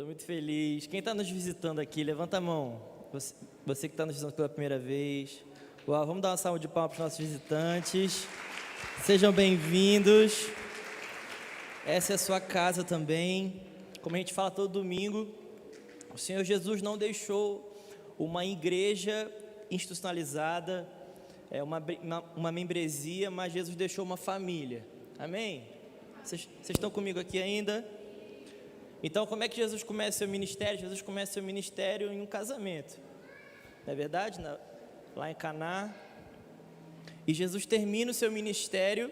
Estou muito feliz. Quem está nos visitando aqui, levanta a mão. Você que está nos visitando pela primeira vez. Uau, vamos dar uma salva de palmas para os nossos visitantes. Sejam bem-vindos. Essa é a sua casa também. Como a gente fala todo domingo, o Senhor Jesus não deixou uma igreja institucionalizada, uma membresia, mas Jesus deixou uma família. Amém? Vocês estão comigo aqui ainda? Então, como é que Jesus começa seu ministério? Jesus começa seu ministério em um casamento. Não é verdade? Lá em Caná. E Jesus termina o seu ministério.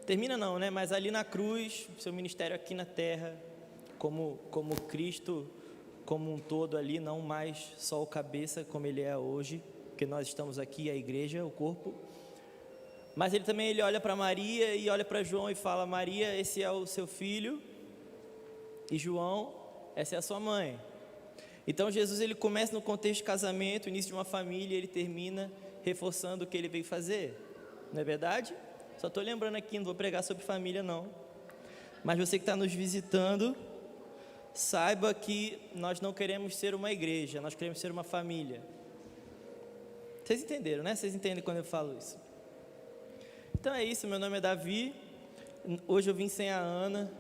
Termina não, né? Mas ali na cruz, seu ministério aqui na terra, como Cristo, como um todo ali, não mais só o cabeça como ele é hoje, porque nós estamos aqui, a igreja, o corpo. Mas ele também olha para Maria e olha para João e fala: Maria, esse é o seu filho, e João, essa é a sua mãe. Então Jesus, ele começa no contexto de casamento, início de uma família, e ele termina reforçando o que ele veio fazer. Não é verdade? Só estou lembrando aqui, não vou pregar sobre família não. Mas você que está nos visitando, saiba que nós não queremos ser uma igreja, nós queremos ser uma família. Vocês entenderam, né? Vocês entendem quando eu falo isso. Então é isso, meu nome é Davi. Hoje eu vim sem a Ana.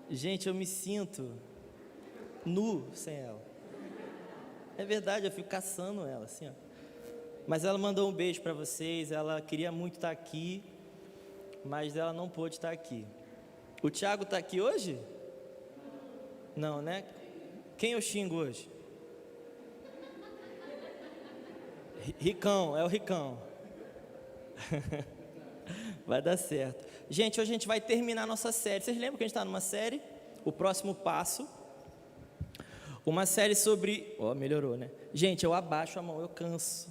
Gente, eu me sinto nu sem ela. É verdade, eu fico caçando ela assim, ó. Mas ela mandou um beijo para vocês. Ela queria muito estar aqui, mas ela não pôde estar aqui. O Thiago está aqui hoje? Não, né? Quem eu xingo hoje? Ricão, é o Ricão. Vai dar certo. Gente, hoje a gente vai terminar a nossa série. Vocês lembram que a gente está numa série? O Próximo Passo. Uma série sobre... melhorou, né? Gente, eu abaixo a mão, eu canso.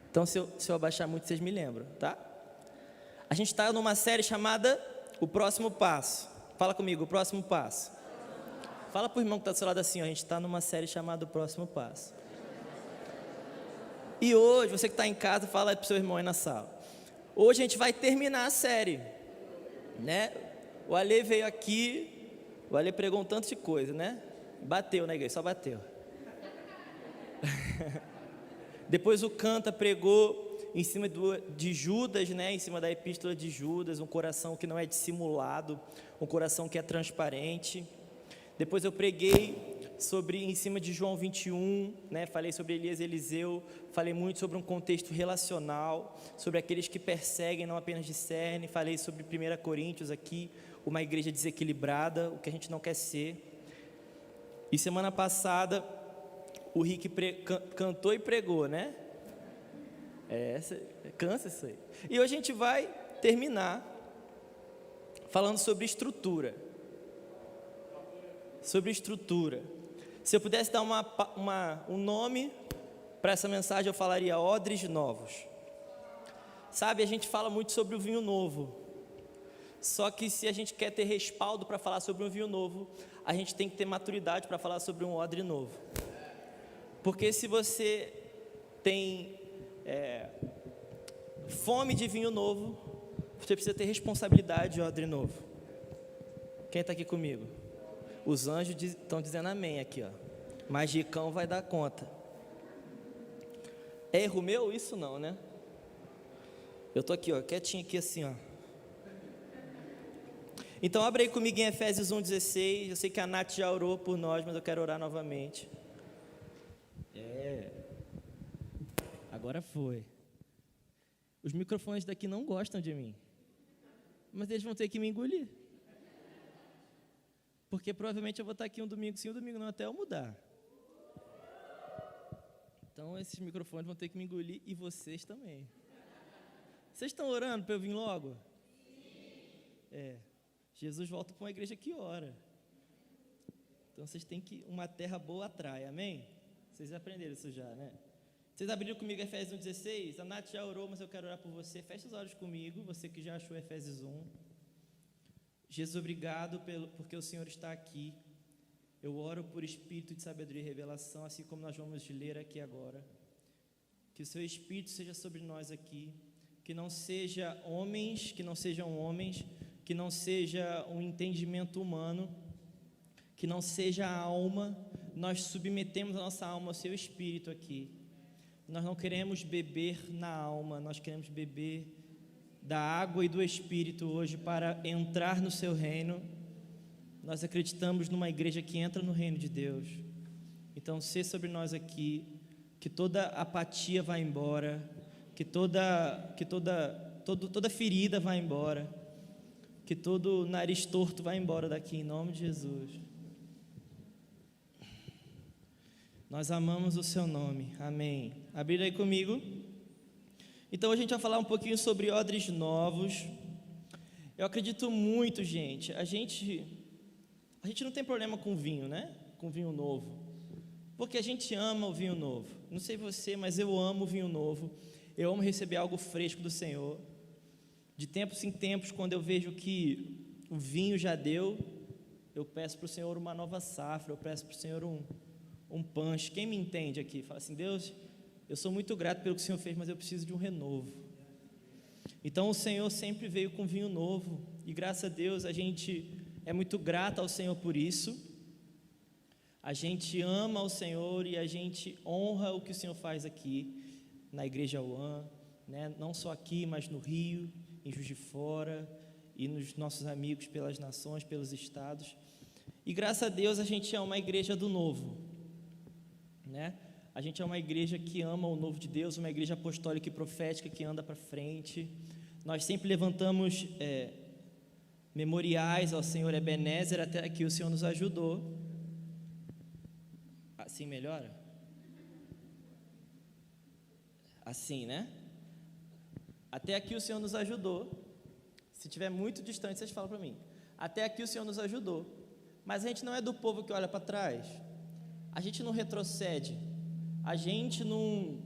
Então, se eu abaixar muito, vocês me lembram, tá? A gente está numa série chamada O Próximo Passo. Fala comigo, O Próximo Passo. Fala para o irmão que está do seu lado assim, ó, a gente está numa série chamada O Próximo Passo. E hoje, você que está em casa, fala para o seu irmão aí na sala. Hoje a gente vai terminar a série, né? O Ale veio aqui, o Ale pregou um tanto de coisa, né? Bateu na igreja, só bateu. Depois o Canta pregou em cima de Judas, né? Em cima da epístola de Judas, um coração que não é dissimulado, um coração que é transparente. Depois eu preguei em cima de João 21, né? Falei sobre Elias e Eliseu, falei muito sobre um contexto relacional, sobre aqueles que perseguem, não apenas discernem. Falei sobre 1 Coríntios aqui, uma igreja desequilibrada, o que a gente não quer ser. E semana passada o Rick cantou e pregou, né? Cansa isso aí. E hoje a gente vai terminar falando sobre estrutura. Sobre estrutura. Se eu pudesse dar um nome para essa mensagem, eu falaria odres novos. Sabe, a gente fala muito sobre o vinho novo. Só que se a gente quer ter respaldo para falar sobre um vinho novo, a gente tem que ter maturidade para falar sobre um odre novo. Porque se você tem fome de vinho novo, você precisa ter responsabilidade de odre novo. Quem está aqui comigo? Os anjos estão dizendo amém aqui, ó. Mas Ricão vai dar conta. É erro meu? Isso não, né? Eu estou aqui, ó, quietinho aqui assim, ó. Então abre aí comigo em Efésios 1,16. Eu sei que a Nath já orou por nós, mas eu quero orar novamente. Agora foi. Os microfones daqui não gostam de mim, mas eles vão ter que me engolir. Porque provavelmente eu vou estar aqui um domingo sim, um domingo não, até eu mudar. Então esses microfones vão ter que me engolir e vocês também. Vocês estão orando para eu vir logo? Jesus volta para uma igreja que ora. Então vocês têm que... Uma terra boa atrai, amém? Vocês aprenderam isso já, né? Vocês abriram comigo Efésios 1,16? A Nath já orou, mas eu quero orar por você. Feche os olhos comigo, você que já achou Efésios 1. Jesus, obrigado porque o Senhor está aqui. Eu oro por espírito de sabedoria e revelação, assim como nós vamos ler aqui agora. Que o seu espírito seja sobre nós aqui. que não seja homens, que não sejam homens, que não seja um entendimento humano, que não seja a alma. Nós submetemos a nossa alma ao seu espírito aqui. Nós não queremos beber na alma, nós queremos beber da água e do espírito hoje para entrar no seu reino. Nós acreditamos numa igreja que entra no reino de Deus. Então, se sobre nós aqui, que toda apatia vá embora, que toda ferida vá embora, que todo nariz torto vá embora daqui, em nome de Jesus. Nós amamos o seu nome, amém. Abrir aí comigo. Então, a gente vai falar um pouquinho sobre odres novos. Eu acredito muito, gente, a gente não tem problema com vinho, né? Com vinho novo, porque a gente ama o vinho novo. Não sei você, mas eu amo o vinho novo. Eu amo receber algo fresco do Senhor. De tempos em tempos, quando eu vejo que o vinho já deu, eu peço para o Senhor uma nova safra, eu peço para o Senhor um punch. Quem me entende aqui? Fala assim: Deus, eu sou muito grato pelo que o Senhor fez, mas eu preciso de um renovo. Então o Senhor sempre veio com vinho novo, e graças a Deus a gente é muito grato ao Senhor por isso. A gente ama o Senhor e a gente honra o que o Senhor faz aqui na Igreja One, né? Não só aqui, mas no Rio, em Juiz de Fora, e nos nossos amigos pelas nações, pelos estados. E graças a Deus a gente é uma igreja do novo, né? A gente é uma igreja que ama o novo de Deus, uma igreja apostólica e profética que anda para frente. Nós sempre levantamos memoriais ao Senhor Ebenezer, até aqui o Senhor nos ajudou. Assim melhora? Assim, né? Até aqui o Senhor nos ajudou. Se estiver muito distante, vocês falam para mim. Até aqui o Senhor nos ajudou. Mas a gente não é do povo que olha para trás. A gente não retrocede. A gente não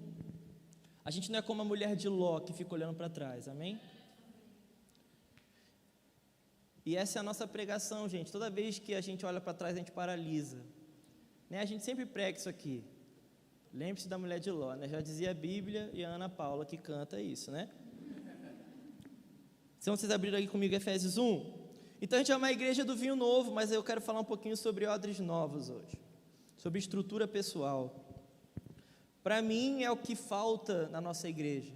é como a mulher de Ló que fica olhando para trás, amém? E essa é a nossa pregação, gente. Toda vez que a gente olha para trás, a gente paralisa, né? A gente sempre prega isso aqui. Lembre-se da mulher de Ló, né? Já dizia a Bíblia, e a Ana Paula que canta isso, né? Então vocês abriram aqui comigo Efésios 1. Então a gente é uma igreja do vinho novo, mas eu quero falar um pouquinho sobre odres novos hoje, sobre estrutura pessoal. Para mim é o que falta na nossa igreja,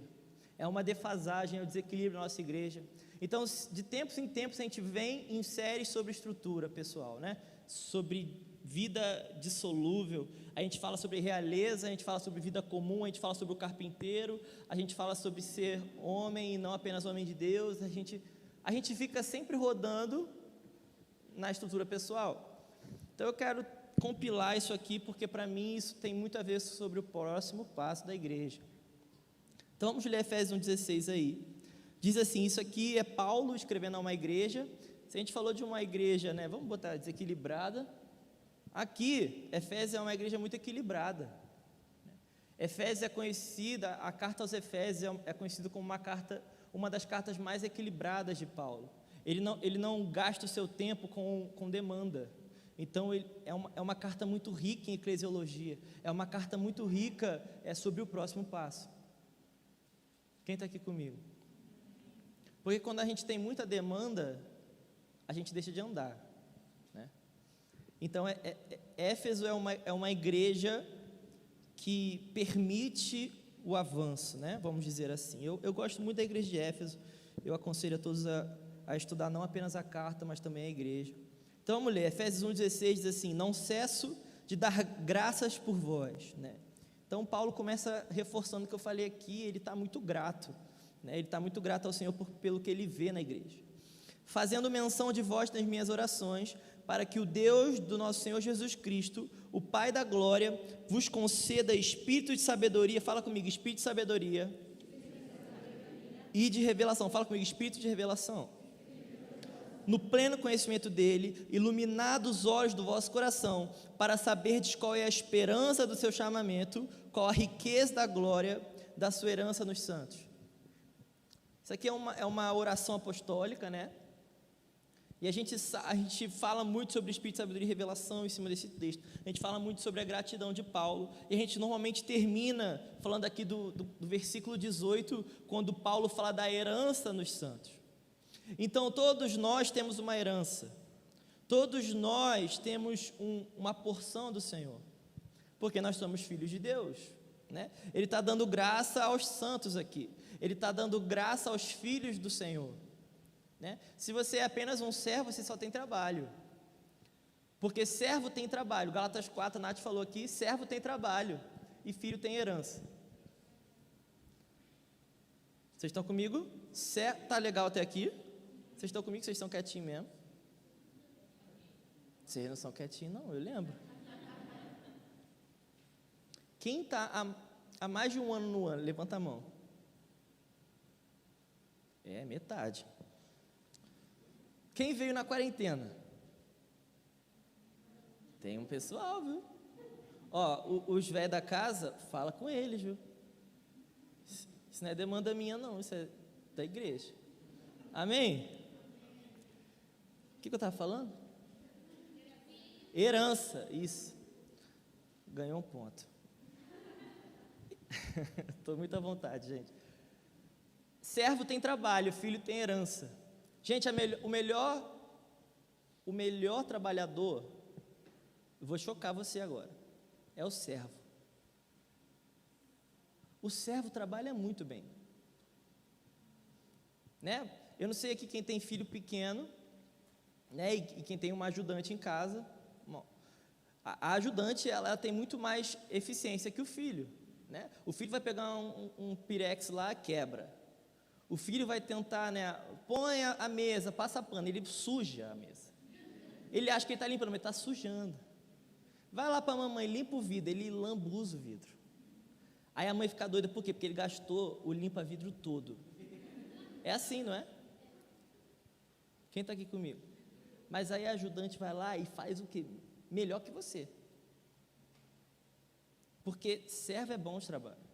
é uma defasagem, é o desequilíbrio da nossa igreja. Então, de tempos em tempos, a gente vem em séries sobre estrutura pessoal, né? Sobre vida dissolúvel, a gente fala sobre realeza, a gente fala sobre vida comum, a gente fala sobre o carpinteiro, a gente fala sobre ser homem e não apenas homem de Deus. A gente fica sempre rodando na estrutura pessoal. Então eu quero compilar isso aqui, porque para mim isso tem muito a ver sobre o próximo passo da igreja. Então vamos ler Efésios 1,16 aí. Diz assim, isso aqui é Paulo escrevendo a uma igreja. Se a gente falou de uma igreja, né, vamos botar desequilibrada. Aqui, Efésios é uma igreja muito equilibrada. Efésios é conhecida, a carta aos Efésios é conhecida como uma das cartas mais equilibradas de Paulo. Ele não gasta o seu tempo com demanda. Então, é uma carta muito rica em eclesiologia, é uma carta muito rica sobre o próximo passo. Quem está aqui comigo? Porque quando a gente tem muita demanda, a gente deixa de andar, né? Então, Éfeso é uma igreja que permite o avanço, né? Vamos dizer assim. Eu gosto muito da igreja de Éfeso, eu aconselho a todos a estudar não apenas a carta, mas também a igreja. Então, vamos ler, Efésios 1,16 diz assim: não cesso de dar graças por vós, né? Então, Paulo começa reforçando o que eu falei aqui, ele está muito grato, né? Ele está muito grato ao Senhor pelo que ele vê na igreja. Fazendo menção de vós nas minhas orações, para que o Deus do nosso Senhor Jesus Cristo, o Pai da glória, vos conceda espírito de sabedoria, fala comigo, espírito de sabedoria, e de revelação, fala comigo, espírito de revelação, no pleno conhecimento dele, iluminados os olhos do vosso coração, para saberdes qual é a esperança do seu chamamento, qual a riqueza da glória da sua herança nos santos. Isso aqui é uma oração apostólica, né? E a gente fala muito sobre Espírito de Sabedoria e Revelação em cima desse texto. A gente fala muito sobre a gratidão de Paulo. E a gente normalmente termina falando aqui do versículo 18, quando Paulo fala da herança nos santos. Então, todos nós temos uma herança. Todos nós temos uma porção do Senhor. Porque nós somos filhos de Deus, né? Ele está dando graça aos santos aqui. Ele está dando graça aos filhos do Senhor, né? Se você é apenas um servo, você só tem trabalho. Porque servo tem trabalho. Gálatas 4, a Nath falou aqui, servo tem trabalho e filho tem herança. Vocês estão comigo? Tá legal até aqui? Vocês estão comigo? Vocês estão quietinhos mesmo? Vocês não são quietinhos não, eu lembro. Quem está há mais de um ano no ano? Levanta a mão. É, metade. Quem veio na quarentena? Tem um pessoal, viu? Ó, os velhos da casa, fala com eles, viu? Isso não é demanda minha não, isso é da igreja. Amém? O que eu estava falando? Herança, isso. Ganhou um ponto. Estou muito à vontade, gente. Servo tem trabalho, filho tem herança. Gente, o melhor trabalhador, eu vou chocar você agora, é o servo. O servo trabalha muito bem, né? Eu não sei aqui quem tem filho pequeno, né? E quem tem uma ajudante em casa. Bom, a ajudante, ela tem muito mais eficiência que o filho, né? O filho vai pegar um pirex lá, quebra. O filho vai tentar, né? Põe a mesa, passa pano, ele suja a mesa. Ele acha que ele está limpando, mas está sujando. Vai lá para a mamãe, limpa o vidro, ele lambuza o vidro. Aí a mãe fica doida, por quê? Porque ele gastou o limpa-vidro todo. É assim, não é? Quem está aqui comigo? Mas aí a ajudante vai lá e faz o quê? Melhor que você. Porque servo é bom de trabalho.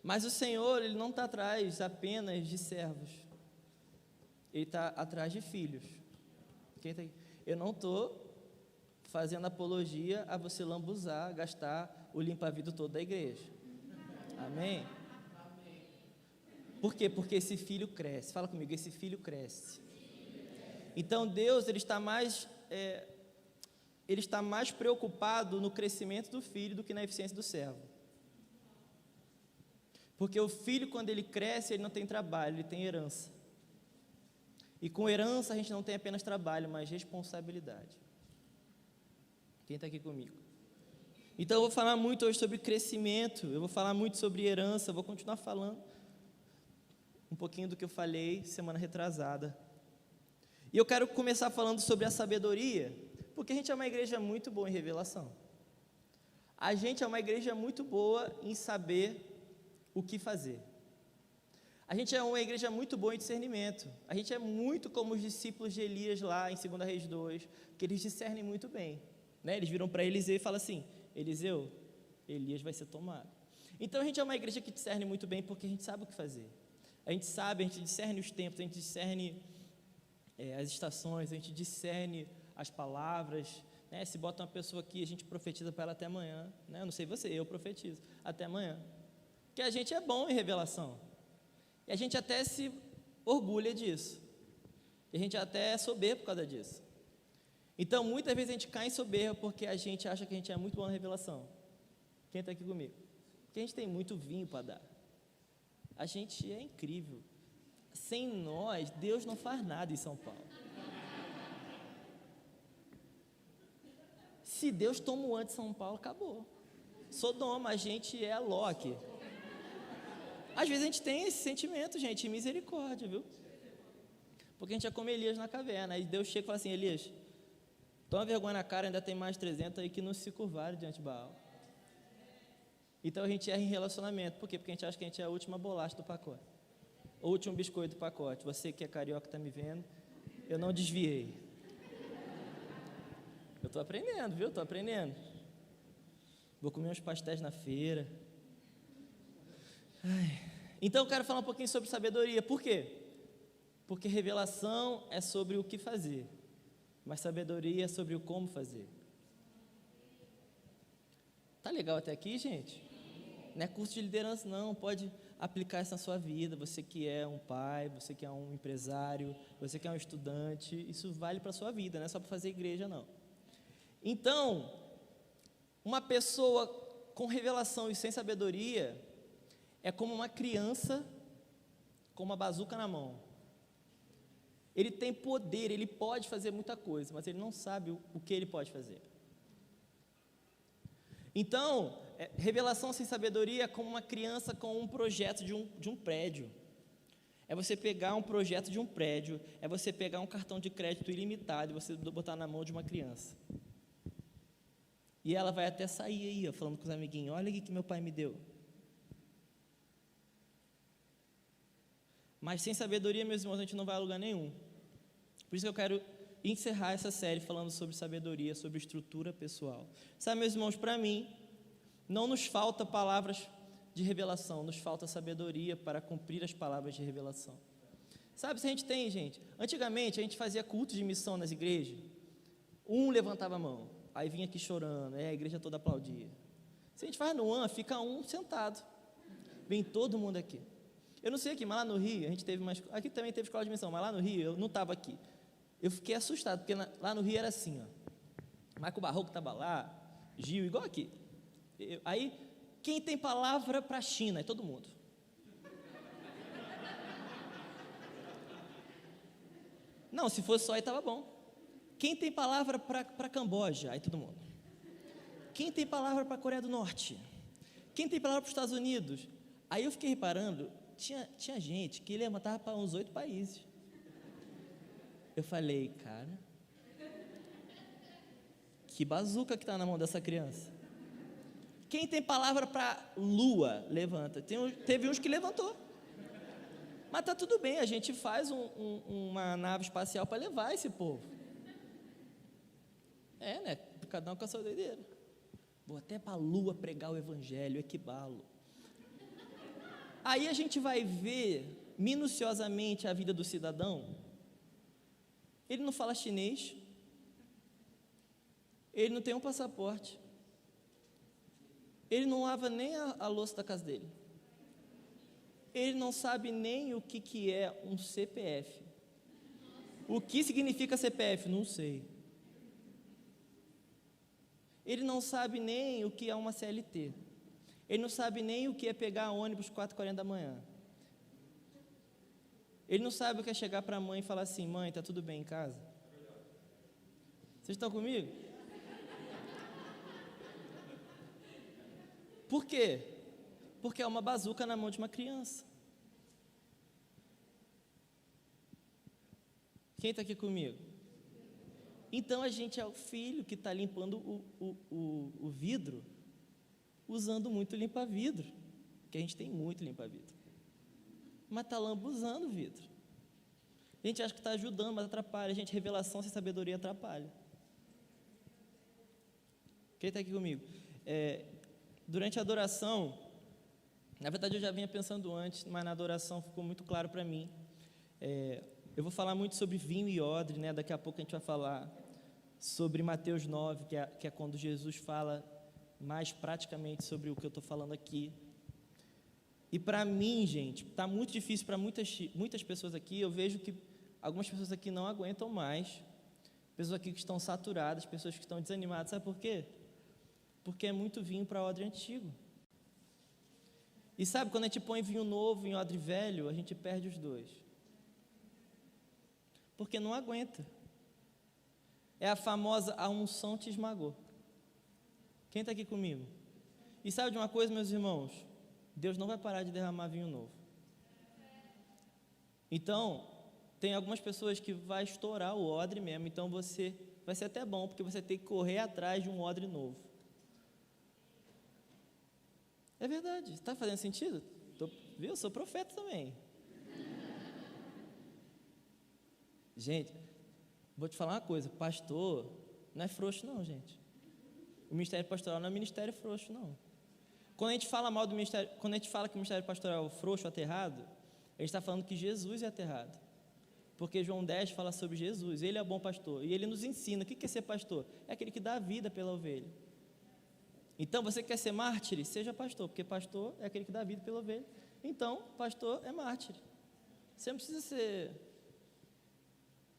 Mas o Senhor, Ele não está atrás apenas de servos. Ele está atrás de filhos. Quem tá aqui? Eu não estou fazendo apologia a você lambuzar, gastar o limpa-vidro todo da igreja. Amém? Por quê? Porque esse filho cresce. Fala comigo, esse filho cresce. Então Deus, Ele está mais preocupado no crescimento do filho do que na eficiência do servo. Porque o filho, quando ele cresce, ele não tem trabalho, ele tem herança. E com herança a gente não tem apenas trabalho, mas responsabilidade. Quem está aqui comigo? Então eu vou falar muito hoje sobre crescimento, eu vou falar muito sobre herança, eu vou continuar falando um pouquinho do que eu falei semana retrasada. E eu quero começar falando sobre a sabedoria, porque a gente é uma igreja muito boa em revelação. A gente é uma igreja muito boa em saber o que fazer. A gente é uma igreja muito boa em discernimento. A gente é muito como os discípulos de Elias lá em 2 Reis 2, que eles discernem muito bem, né? Eles viram para Eliseu e falam assim: Eliseu, Elias vai ser tomado. Então a gente é uma igreja que discerne muito bem porque a gente sabe o que fazer. A gente discerne os tempos, a gente discerne as estações, a gente discerne as palavras, né? Se bota uma pessoa aqui, a gente profetiza para ela até amanhã, né? Eu não sei você, eu profetizo até amanhã. Que a gente é bom em revelação. E a gente até se orgulha disso. E a gente até é soberbo por causa disso. Então, muitas vezes a gente cai em soberba porque a gente acha que a gente é muito bom na revelação. Quem está aqui comigo? Porque a gente tem muito vinho para dar. A gente é incrível. Sem nós, Deus não faz nada em São Paulo. Se Deus toma o antes de São Paulo, acabou. Sodoma, a gente é Loki. Às vezes a gente tem esse sentimento, gente, misericórdia, viu? Porque a gente é como Elias na caverna. Aí Deus chega e fala assim: Elias, toma vergonha na cara, ainda tem mais 300 aí que não se curvaram diante de Baal. Então a gente erra em relacionamento. Por quê? Porque a gente acha que a gente é a última bolacha do pacote, o último biscoito do pacote. Você que é carioca está me vendo, eu não desviei. Eu estou aprendendo, viu? Estou aprendendo. Vou comer uns pastéis na feira. Então eu quero falar um pouquinho sobre sabedoria. Por quê? Porque revelação é sobre o que fazer, mas sabedoria é sobre o como fazer. Tá legal até aqui, gente? Não é curso de liderança, não. Pode aplicar isso na sua vida. Você que é um pai, você que é um empresário, você que é um estudante, isso vale para a sua vida, não é só para fazer igreja, não. Então, uma pessoa com revelação e sem sabedoria é como uma criança com uma bazuca na mão. Ele tem poder, ele pode fazer muita coisa, mas ele não sabe o que ele pode fazer. Então, revelação sem sabedoria é como uma criança com um projeto de um prédio. É você pegar um projeto de um prédio, é você pegar um cartão de crédito ilimitado e você botar na mão de uma criança. E ela vai até sair aí, ó, falando com os amiguinhos, olha o que meu pai me deu. Mas sem sabedoria, meus irmãos, a gente não vai a lugar nenhum. Por isso que eu quero encerrar essa série falando sobre sabedoria, sobre estrutura pessoal. Sabe, meus irmãos, para mim, não nos falta palavras de revelação, nos falta sabedoria para cumprir as palavras de revelação. Sabe, se a gente tem, gente, antigamente a gente fazia cultos de missão nas igrejas, um levantava a mão, aí vinha aqui chorando, a igreja toda aplaudia. Se a gente faz no ano, fica um sentado, vem todo mundo aqui. Eu não sei aqui, mas lá no Rio, a gente teve aqui também teve escola de missão, mas lá no Rio, eu não estava aqui. Eu fiquei assustado, porque lá no Rio era assim, ó. Marco Barroco estava lá, Gil, igual aqui. Aí, quem tem palavra para a China? É todo mundo. Não, se fosse só aí estava bom. Quem tem palavra para Camboja? Aí todo mundo. Quem tem palavra para a Coreia do Norte? Quem tem palavra para os Estados Unidos? Aí eu fiquei reparando, tinha gente que levantava para uns 8 países. Eu falei, cara, que bazuca que está na mão dessa criança. Quem tem palavra para lua, levanta. Teve uns que levantou. Mas tá tudo bem, a gente faz uma nave espacial para levar esse povo. Né? Cada um com a sua doideira. Vou até para a lua pregar o evangelho, equibalo. Aí a gente vai ver minuciosamente a vida do cidadão. Ele não fala chinês, ele não tem um passaporte, ele não lava nem a louça da casa dele, ele não sabe nem o que é um CPF. O que significa CPF? Não sei. Ele não sabe nem o que é uma CLT, ele não sabe nem o que é pegar ônibus 4h40 da manhã. Ele não sabe o que é chegar para a mãe e falar assim, mãe, está tudo bem em casa? Vocês estão comigo? Por quê? Porque é uma bazuca na mão de uma criança. Quem está aqui comigo? Então a gente é o filho que está limpando o vidro, usando muito limpa-vidro, que a gente tem muito limpa-vidro. Mas está lambuzando o vidro. A gente acha que está ajudando, mas atrapalha. A gente, revelação sem sabedoria atrapalha. Quem está aqui comigo? Durante a adoração, na verdade eu já vinha pensando antes, mas na adoração ficou muito claro para mim. Eu vou falar muito sobre vinho e odre, né? Daqui a pouco a gente vai falar sobre Mateus 9, que é quando Jesus fala mais praticamente sobre o que eu estou falando aqui. E para mim, gente, está muito difícil para muitas pessoas aqui. Eu vejo que algumas pessoas aqui não aguentam mais, pessoas aqui que estão saturadas, pessoas que estão desanimadas. Sabe por quê? Porque é muito vinho para odre antigo. E sabe, quando a gente põe vinho novo em odre velho, a gente perde os dois. Porque não aguenta. É a famosa a unção te esmagou. Quem está aqui comigo? E sabe de uma coisa, meus irmãos? Deus não vai parar de derramar vinho novo. Então, tem algumas pessoas que vai estourar o odre mesmo, então vai ser até bom, porque você tem que correr atrás de um odre novo. É verdade, está fazendo sentido? Viu? Eu sou profeta também. Gente, vou te falar uma coisa, pastor não é frouxo não, gente. O ministério pastoral não é ministério frouxo não. Quando a gente fala mal do ministério, quando a gente fala que o ministério pastoral é frouxo, aterrado, a gente está falando que Jesus é aterrado. Porque João 10 fala sobre Jesus, ele é o bom pastor, e ele nos ensina, o que é ser pastor? É aquele que dá a vida pela ovelha. Então, você quer ser mártir? Seja pastor, porque pastor é aquele que dá a vida pela ovelha. Então, pastor é mártir. Você não precisa ser,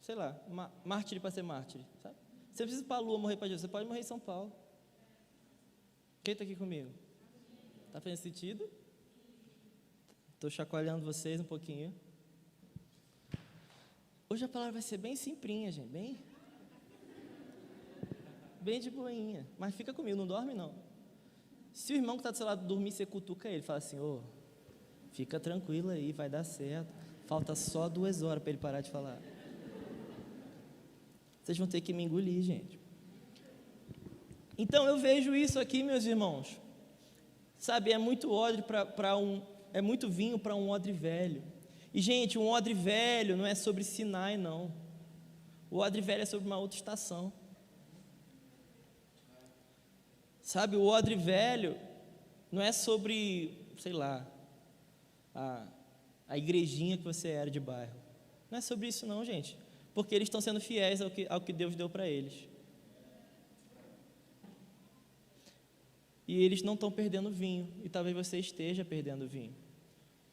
sei lá, mártir para ser mártir, sabe? Você precisa ir para a lua morrer para Jesus, você pode morrer em São Paulo. Quem está aqui comigo? Está fazendo sentido? Estou chacoalhando vocês um pouquinho. Hoje a palavra vai ser bem simplinha, gente, bem de boinha. Mas fica comigo, não dorme não. Se o irmão que está do seu lado dormir, você cutuca ele, fala assim, fica tranquilo aí, vai dar certo. Falta só 2 horas para ele parar de falar. Vocês vão ter que me engolir, gente. Então eu vejo isso aqui, meus irmãos. Sabe, é muito odre é muito vinho para um odre velho. E, gente, um odre velho não é sobre Sinai, não. O odre velho é sobre uma outra estação. Sabe, o odre velho não é sobre, sei lá, a igrejinha que você era de bairro. Não é sobre isso não, gente. Porque eles estão sendo fiéis ao que Deus deu para eles. E eles não estão perdendo vinho. E talvez você esteja perdendo vinho.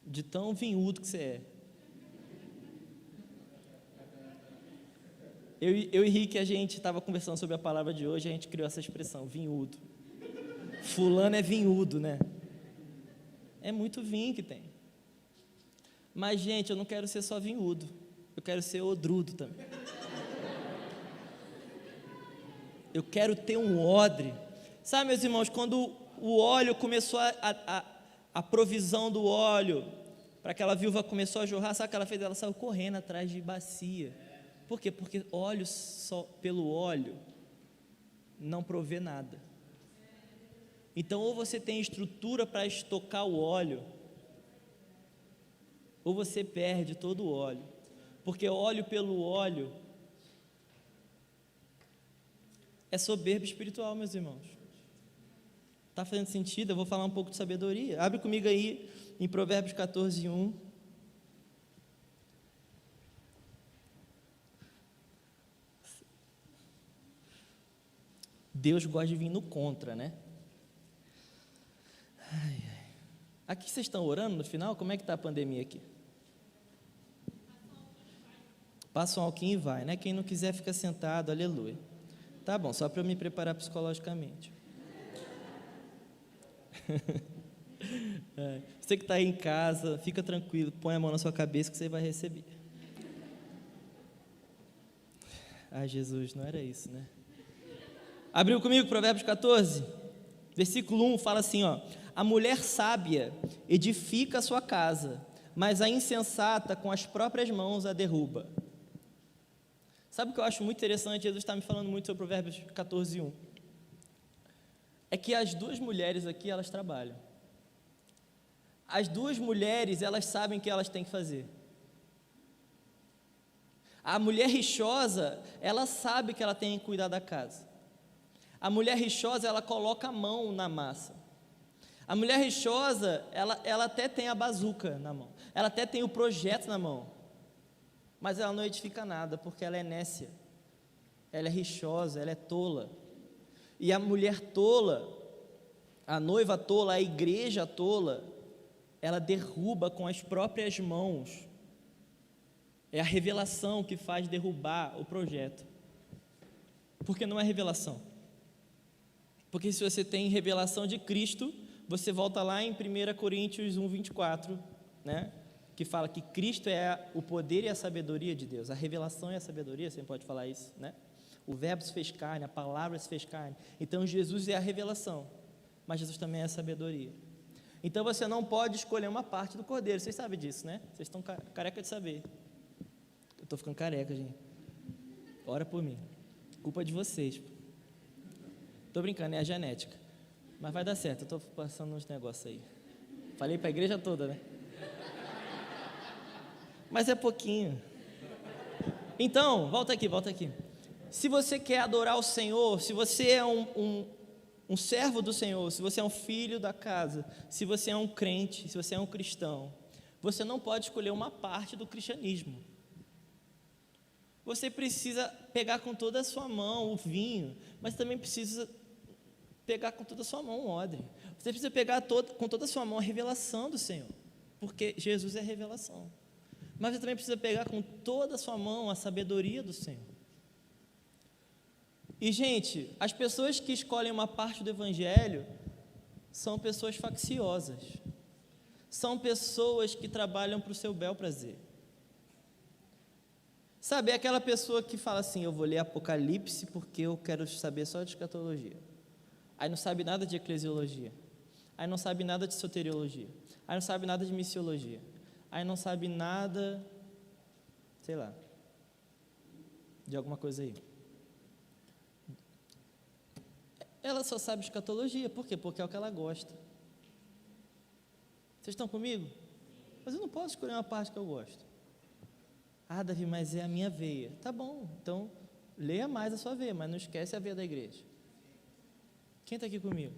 De tão vinhudo que você é. Eu e Rick, a gente estava conversando sobre a palavra de hoje, a gente criou essa expressão, vinhudo. Fulano é vinhudo, né? É muito vinho que tem. Mas, gente, eu não quero ser só vinhudo. Eu quero ser odrudo também. Eu quero ter um odre. Sabe, meus irmãos, quando o óleo começou a provisão do óleo, para aquela viúva começou a jorrar, sabe o que ela fez? Ela saiu correndo atrás de bacia. Por quê? Porque óleo só pelo óleo não provê nada. Então, ou você tem estrutura para estocar o óleo, ou você perde todo o óleo. Porque óleo pelo óleo é soberba espiritual, meus irmãos. Está fazendo sentido? Eu vou falar um pouco de sabedoria. Abre comigo aí em Provérbios 14, 1. Deus gosta de vir no contra, né? Aqui vocês estão orando no final? Como é que está a pandemia aqui? Passa um alquinho e vai, né? Quem não quiser fica sentado, aleluia. Tá bom, só para eu me preparar psicologicamente. Você que está aí em casa, fica tranquilo, põe a mão na sua cabeça que você vai receber. Ai, Jesus, não era isso, né? Abriu comigo Provérbios 14? Versículo 1 fala assim, a mulher sábia edifica a sua casa, mas a insensata com as próprias mãos a derruba. Sabe o que eu acho muito interessante? Jesus está me falando muito sobre Provérbios 14, 1. É que as 2 mulheres aqui, elas trabalham. As 2 mulheres, elas sabem o que elas têm que fazer. A mulher rixosa, ela sabe que ela tem que cuidar da casa. A mulher rixosa, ela coloca a mão na massa. A mulher rixosa, ela até tem a bazuca na mão. Ela até tem o projeto na mão. Mas ela não edifica nada, porque ela é nécia. Ela é rixosa, ela é tola. E a mulher tola, a noiva tola, a igreja tola, ela derruba com as próprias mãos. É a revelação que faz derrubar o projeto. Porque não é revelação. Porque se você tem revelação de Cristo, você volta lá em 1 Coríntios 1, 24, né? Que fala que Cristo é o poder e a sabedoria de Deus. A revelação e a sabedoria, você pode falar isso, né? O verbo se fez carne, a palavra se fez carne. Então Jesus é a revelação, mas Jesus também é a sabedoria. Então você não pode escolher uma parte do cordeiro, vocês sabem disso, né? Vocês estão careca de saber. Eu estou ficando careca, gente. Ora por mim. Culpa de vocês. Estou brincando, é a genética. Mas vai dar certo, eu estou passando uns negócios aí. Falei para a igreja toda, né? Mas é pouquinho. Então, volta aqui. Se você quer adorar o Senhor, se você é um servo do Senhor, se você é um filho da casa, se você é um crente, se você é um cristão, você não pode escolher uma parte do cristianismo. Você precisa pegar com toda a sua mão o vinho, mas também precisa pegar com toda a sua mão o odre. Você precisa pegar com toda a sua mão a revelação do Senhor, porque Jesus é a revelação. Mas você também precisa pegar com toda a sua mão a sabedoria do Senhor. E, gente, as pessoas que escolhem uma parte do Evangelho são pessoas facciosas, são pessoas que trabalham para o seu bel prazer. Sabe, é aquela pessoa que fala assim: eu vou ler Apocalipse porque eu quero saber só de escatologia. Aí não sabe nada de eclesiologia. Aí não sabe nada de soteriologia. Aí não sabe nada de missiologia. Aí não sabe nada, sei lá, de alguma coisa aí. Ela só sabe escatologia. Por quê? Porque é o que ela gosta. Vocês estão comigo? Mas eu não posso escolher uma parte que eu gosto. Ah, Davi, mas é a minha veia. Tá bom, então leia mais a sua veia, mas não esquece a veia da igreja. Quem está aqui comigo?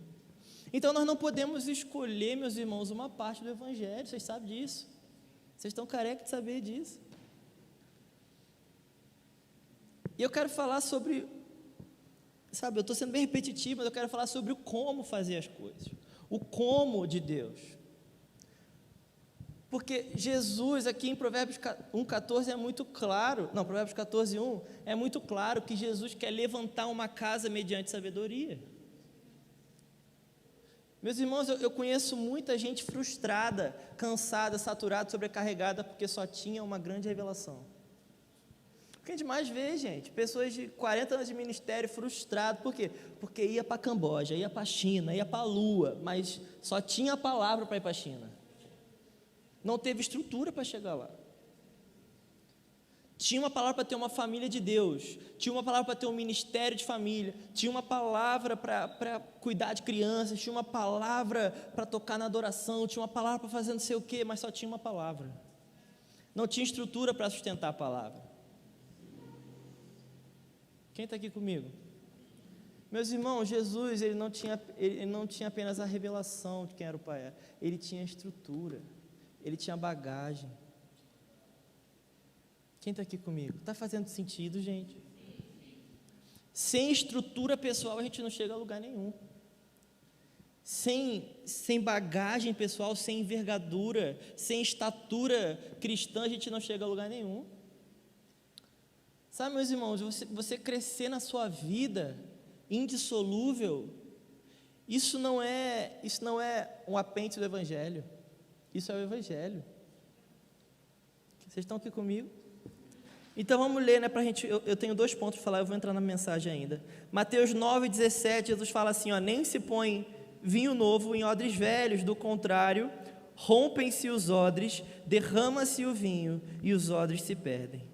Então nós não podemos escolher, meus irmãos, uma parte do Evangelho. Vocês sabem disso. Vocês estão carecas de saber disso. E eu quero falar sobre, sabe, eu estou sendo bem repetitivo, mas eu quero falar sobre o como fazer as coisas. O como de Deus. Porque Jesus, aqui em Provérbios 1,14 é muito claro, não, Provérbios 14,1 é muito claro que Jesus quer levantar uma casa mediante sabedoria. Meus irmãos, eu conheço muita gente frustrada, cansada, saturada, sobrecarregada, porque só tinha uma grande revelação. O que a gente mais vê, gente, pessoas de 40 anos de ministério frustradas, por quê? Porque ia para Camboja, ia para a China, ia para a Lua, mas só tinha a palavra para ir para a China. Não teve estrutura para chegar lá. Tinha uma palavra para ter uma família de Deus, tinha uma palavra para ter um ministério de família, tinha uma palavra para cuidar de crianças, tinha uma palavra para tocar na adoração, tinha uma palavra para fazer não sei o quê, mas só tinha uma palavra. Não tinha estrutura para sustentar a palavra. Quem está aqui comigo? Meus irmãos, Jesus, ele não tinha apenas a revelação de quem era o Pai, ele tinha estrutura. Ele tinha bagagem. Quem está aqui comigo? Está fazendo sentido, gente? Sem estrutura pessoal a gente não chega a lugar nenhum. Sem bagagem pessoal, sem envergadura, sem estatura cristã, a gente não chega a lugar nenhum. Sabe, meus irmãos, você crescer na sua vida indissolúvel, isso não é um apêndice do Evangelho. Isso é o Evangelho. Vocês estão aqui comigo? Então vamos ler, né, pra gente, eu tenho 2 pontos para falar, eu vou entrar na mensagem ainda. Mateus 9,17, Jesus fala assim, ó, nem se põe vinho novo em odres velhos, do contrário, rompem-se os odres, derrama-se o vinho e os odres se perdem.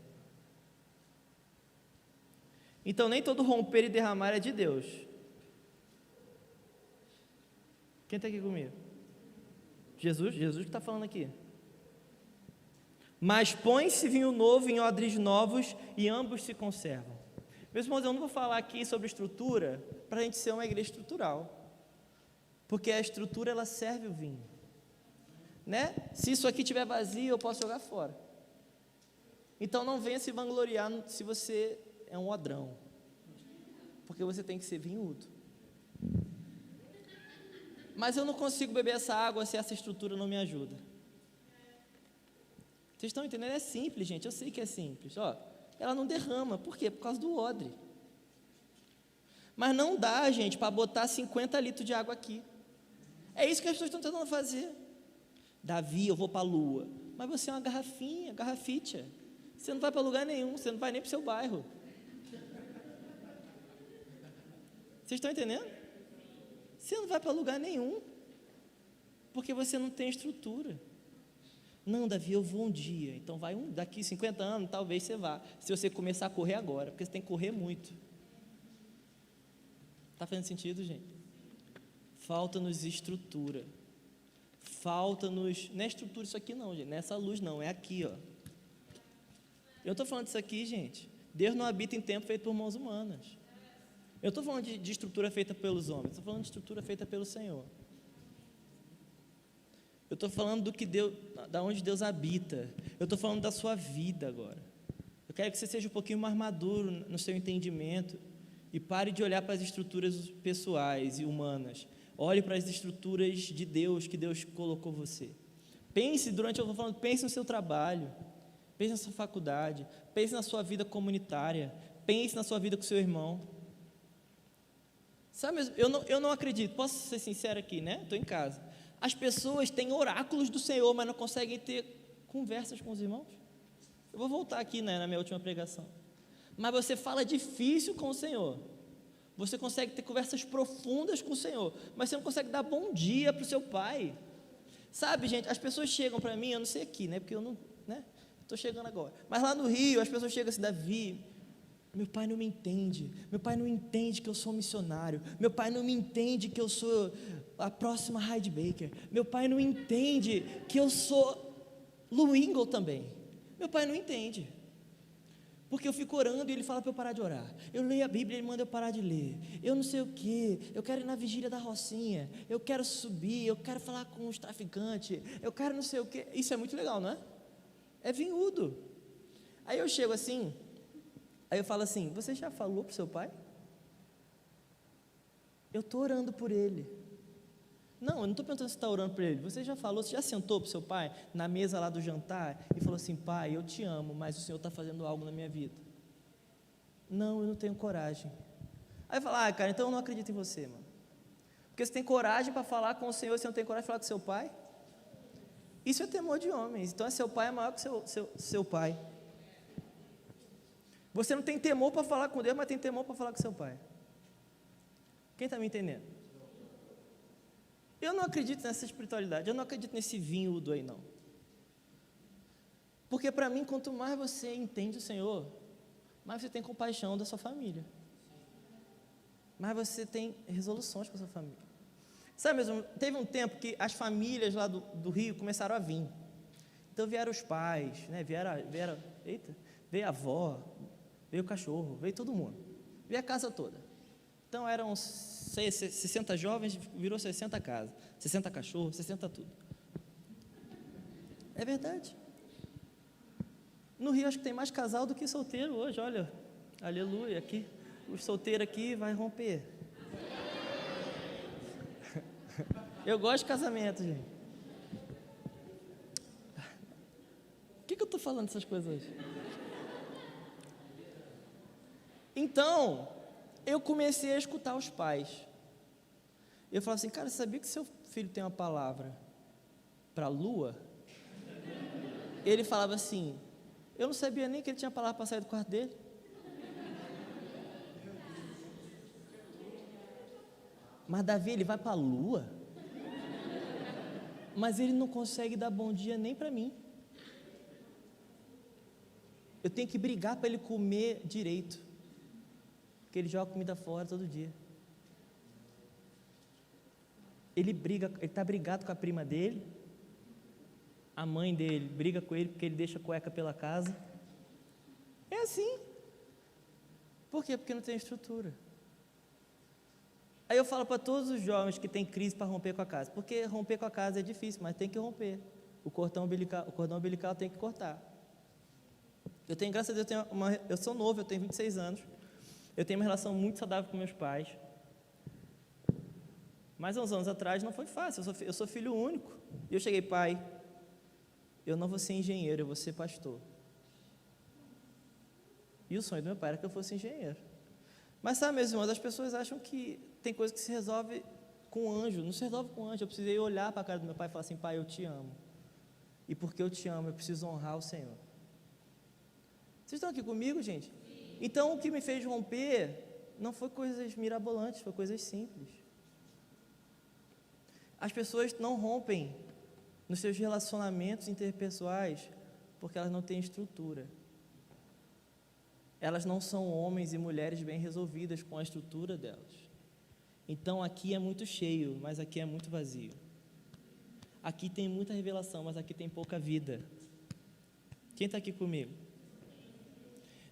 Então nem todo romper e derramar é de Deus. Quem está aqui comigo? Jesus que está falando aqui. Mas põe-se vinho novo em odres novos e ambos se conservam. Meus irmãos, eu não vou falar aqui sobre estrutura para a gente ser uma igreja estrutural, porque a estrutura ela serve o vinho, né? Se isso aqui estiver vazio, eu posso jogar fora. Então não venha se vangloriar se você é um odrão, porque você tem que ser vinhudo. Mas eu não consigo beber essa água se essa estrutura não me ajuda. Vocês estão entendendo? É simples, gente, eu sei que é simples. Ó, ela não derrama, por quê? Por causa do odre. Mas não dá, gente, para botar 50 litros de água aqui. É isso que as pessoas estão tentando fazer. Davi, eu vou para a lua. Mas você é uma garrafinha, garrafitia. Você não vai para lugar nenhum, você não vai nem para o seu bairro. Vocês estão entendendo? Você não vai para lugar nenhum, porque você não tem estrutura. Não, Davi, eu vou um dia, então vai daqui 50 anos, talvez você vá, se você começar a correr agora, porque você tem que correr muito. Está fazendo sentido, gente? Falta-nos estrutura, falta-nos, não é estrutura isso aqui não, gente, não é essa luz não, é aqui, ó. Eu estou falando disso aqui, gente, Deus não habita em templo feito por mãos humanas. Eu estou falando de estrutura feita pelos homens, estou falando de estrutura feita pelo Senhor. Eu estou falando da onde Deus habita. Eu estou falando da sua vida agora. Eu Eu quero que você seja um pouquinho mais maduro no seu entendimento e pare de olhar para as estruturas pessoais e humanas. Olhe para as estruturas de Deus, que Deus colocou você. Pense, durante eu estou falando, pense no seu trabalho, pense na sua faculdade, pense na sua vida comunitária, pense na sua vida com seu irmão. Sabe, eu não acredito, posso ser sincero aqui, né? Estou em casa. As pessoas têm oráculos do Senhor, mas não conseguem ter conversas com os irmãos. Eu vou voltar aqui, né, na minha última pregação. Mas você fala difícil com o Senhor. Você consegue ter conversas profundas com o Senhor, mas você não consegue dar bom dia para o seu pai. Sabe, gente, as pessoas chegam para mim, eu não sei aqui, né, porque eu não, né, estou chegando agora. Mas lá no Rio, as pessoas chegam assim, Davi, meu pai não me entende, meu pai não entende que eu sou um missionário, meu pai não me entende que eu sou a próxima Heidi Baker, meu pai não entende que eu sou Lou Engle também, meu pai não entende, porque eu fico orando e ele fala para eu parar de orar, eu leio a Bíblia e ele manda eu parar de ler, eu não sei o que, eu quero ir na vigília da Rocinha, eu quero subir, eu quero falar com os traficantes, eu quero não sei o que, isso é muito legal, não é? É vinhudo. Aí eu chego assim, aí eu falo assim, você já falou para o seu pai? Eu estou orando por ele. Não, eu não estou perguntando se está orando por ele, você já falou, você já sentou para o seu pai, na mesa lá do jantar, e falou assim, pai, eu te amo, mas o Senhor está fazendo algo na minha vida. Não, eu não tenho coragem. Aí eu falo, cara, então eu não acredito em você, mano. Porque você tem coragem para falar com o Senhor, você não tem coragem de falar com seu pai? Isso é temor de homens, então seu pai é maior que seu pai. Você não tem temor para falar com Deus, mas tem temor para falar com seu pai. Quem está me entendendo? Eu não acredito nessa espiritualidade, eu não acredito nesse vinhudo aí não. Porque para mim, quanto mais você entende o Senhor, mais você tem compaixão da sua família. Mais você tem resoluções com a sua família. Sabe mesmo, teve um tempo que as famílias lá do Rio começaram a vir. Então vieram os pais, né? Veio a avó, veio o cachorro, veio todo mundo. Veio a casa toda. Então eram 60 jovens, virou 60 casas, 60 cachorros, 60 tudo. É verdade. No Rio acho que tem mais casal do que solteiro hoje, olha, aleluia, aqui, o solteiro aqui vai romper. Eu gosto de casamento, gente. Por que eu estou falando essas coisas hoje? Então, eu comecei a escutar os pais. Eu falava assim, cara, você sabia que seu filho tem uma palavra para a lua? Ele falava assim, eu não sabia nem que ele tinha palavra para sair do quarto dele. Mas Davi, ele vai para a lua? Mas ele não consegue dar bom dia nem para mim. Eu tenho que brigar para ele comer direito, porque ele joga comida fora todo dia. Ele está brigado com a prima dele, a mãe dele briga com ele porque ele deixa a cueca pela casa. É assim. Por quê? Porque não tem estrutura. Aí eu falo para todos os jovens que têm crise para romper com a casa, porque romper com a casa é difícil, mas tem que romper. O cordão umbilical tem que cortar. Eu tenho, graças a Deus, eu sou novo, eu tenho 26 anos, eu tenho uma relação muito saudável com meus pais, mas há uns anos atrás não foi fácil, eu sou filho único, e eu cheguei, pai, eu não vou ser engenheiro, eu vou ser pastor. E o sonho do meu pai era que eu fosse engenheiro. Mas sabe, meus irmãos, as pessoas acham que tem coisa que se resolve com anjo, não se resolve com anjo. Eu precisei olhar para a cara do meu pai e falar assim, pai, eu te amo, e porque eu te amo, eu preciso honrar o Senhor. Vocês estão aqui comigo, gente? Então o que me fez romper não foi coisas mirabolantes, foi coisas simples. As pessoas não rompem nos seus relacionamentos interpessoais porque elas não têm estrutura. Elas não são homens e mulheres bem resolvidas com a estrutura delas. Então aqui é muito cheio, mas aqui é muito vazio. Aqui tem muita revelação, mas aqui tem pouca vida. Quem está aqui comigo?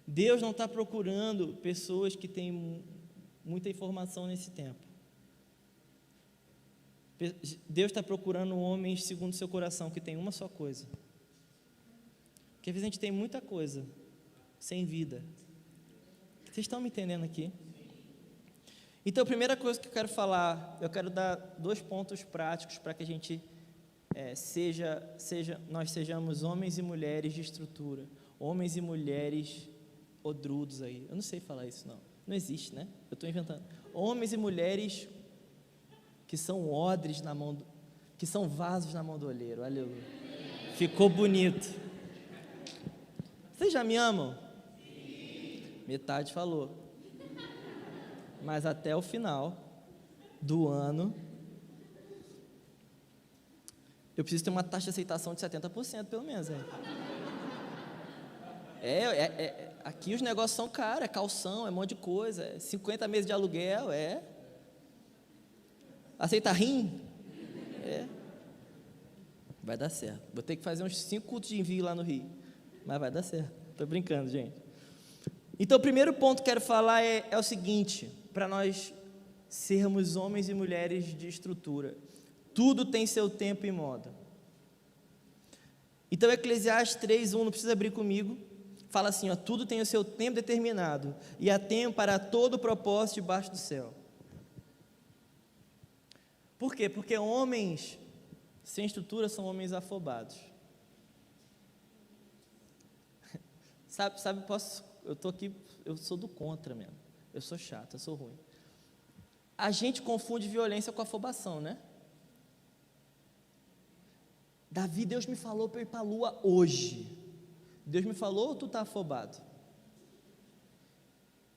Deus não está procurando pessoas que têm muita informação nesse tempo. Deus está procurando homens segundo seu coração, que tem uma só coisa. Porque às vezes a gente tem muita coisa, sem vida. Vocês estão me entendendo aqui? Então, a primeira coisa que eu quero falar, eu quero dar 2 pontos práticos para que a gente nós sejamos homens e mulheres de estrutura, homens e mulheres odrudos aí. Eu não sei falar isso não existe, né? Eu estou inventando. Homens e mulheres que são odres na mão, que são vasos na mão do olheiro. Aleluia. Ficou bonito. Vocês já me amam? Sim. Metade falou. Mas até o final do ano, eu preciso ter uma taxa de aceitação de 70%, pelo menos. Aqui os negócios são caros, é calção, é um monte de coisa, 50 meses de aluguel, Aceita rim? Vai dar certo. Vou ter que fazer uns 5 cultos de envio lá no Rio, mas vai dar certo. Estou brincando, gente. Então, o primeiro ponto que quero falar é o seguinte, para nós sermos homens e mulheres de estrutura. Tudo tem seu tempo e modo. Então, Eclesiastes 3:1, não precisa abrir comigo, fala assim, tudo tem o seu tempo determinado, e há tempo para todo o propósito debaixo do céu. Por quê? Porque homens sem estrutura são homens afobados. Sabe, eu estou aqui, eu sou do contra mesmo. Eu sou chato, eu sou ruim. A gente confunde violência com afobação, né? Davi, Deus me falou para eu ir para a lua hoje. Deus me falou ou tu está afobado?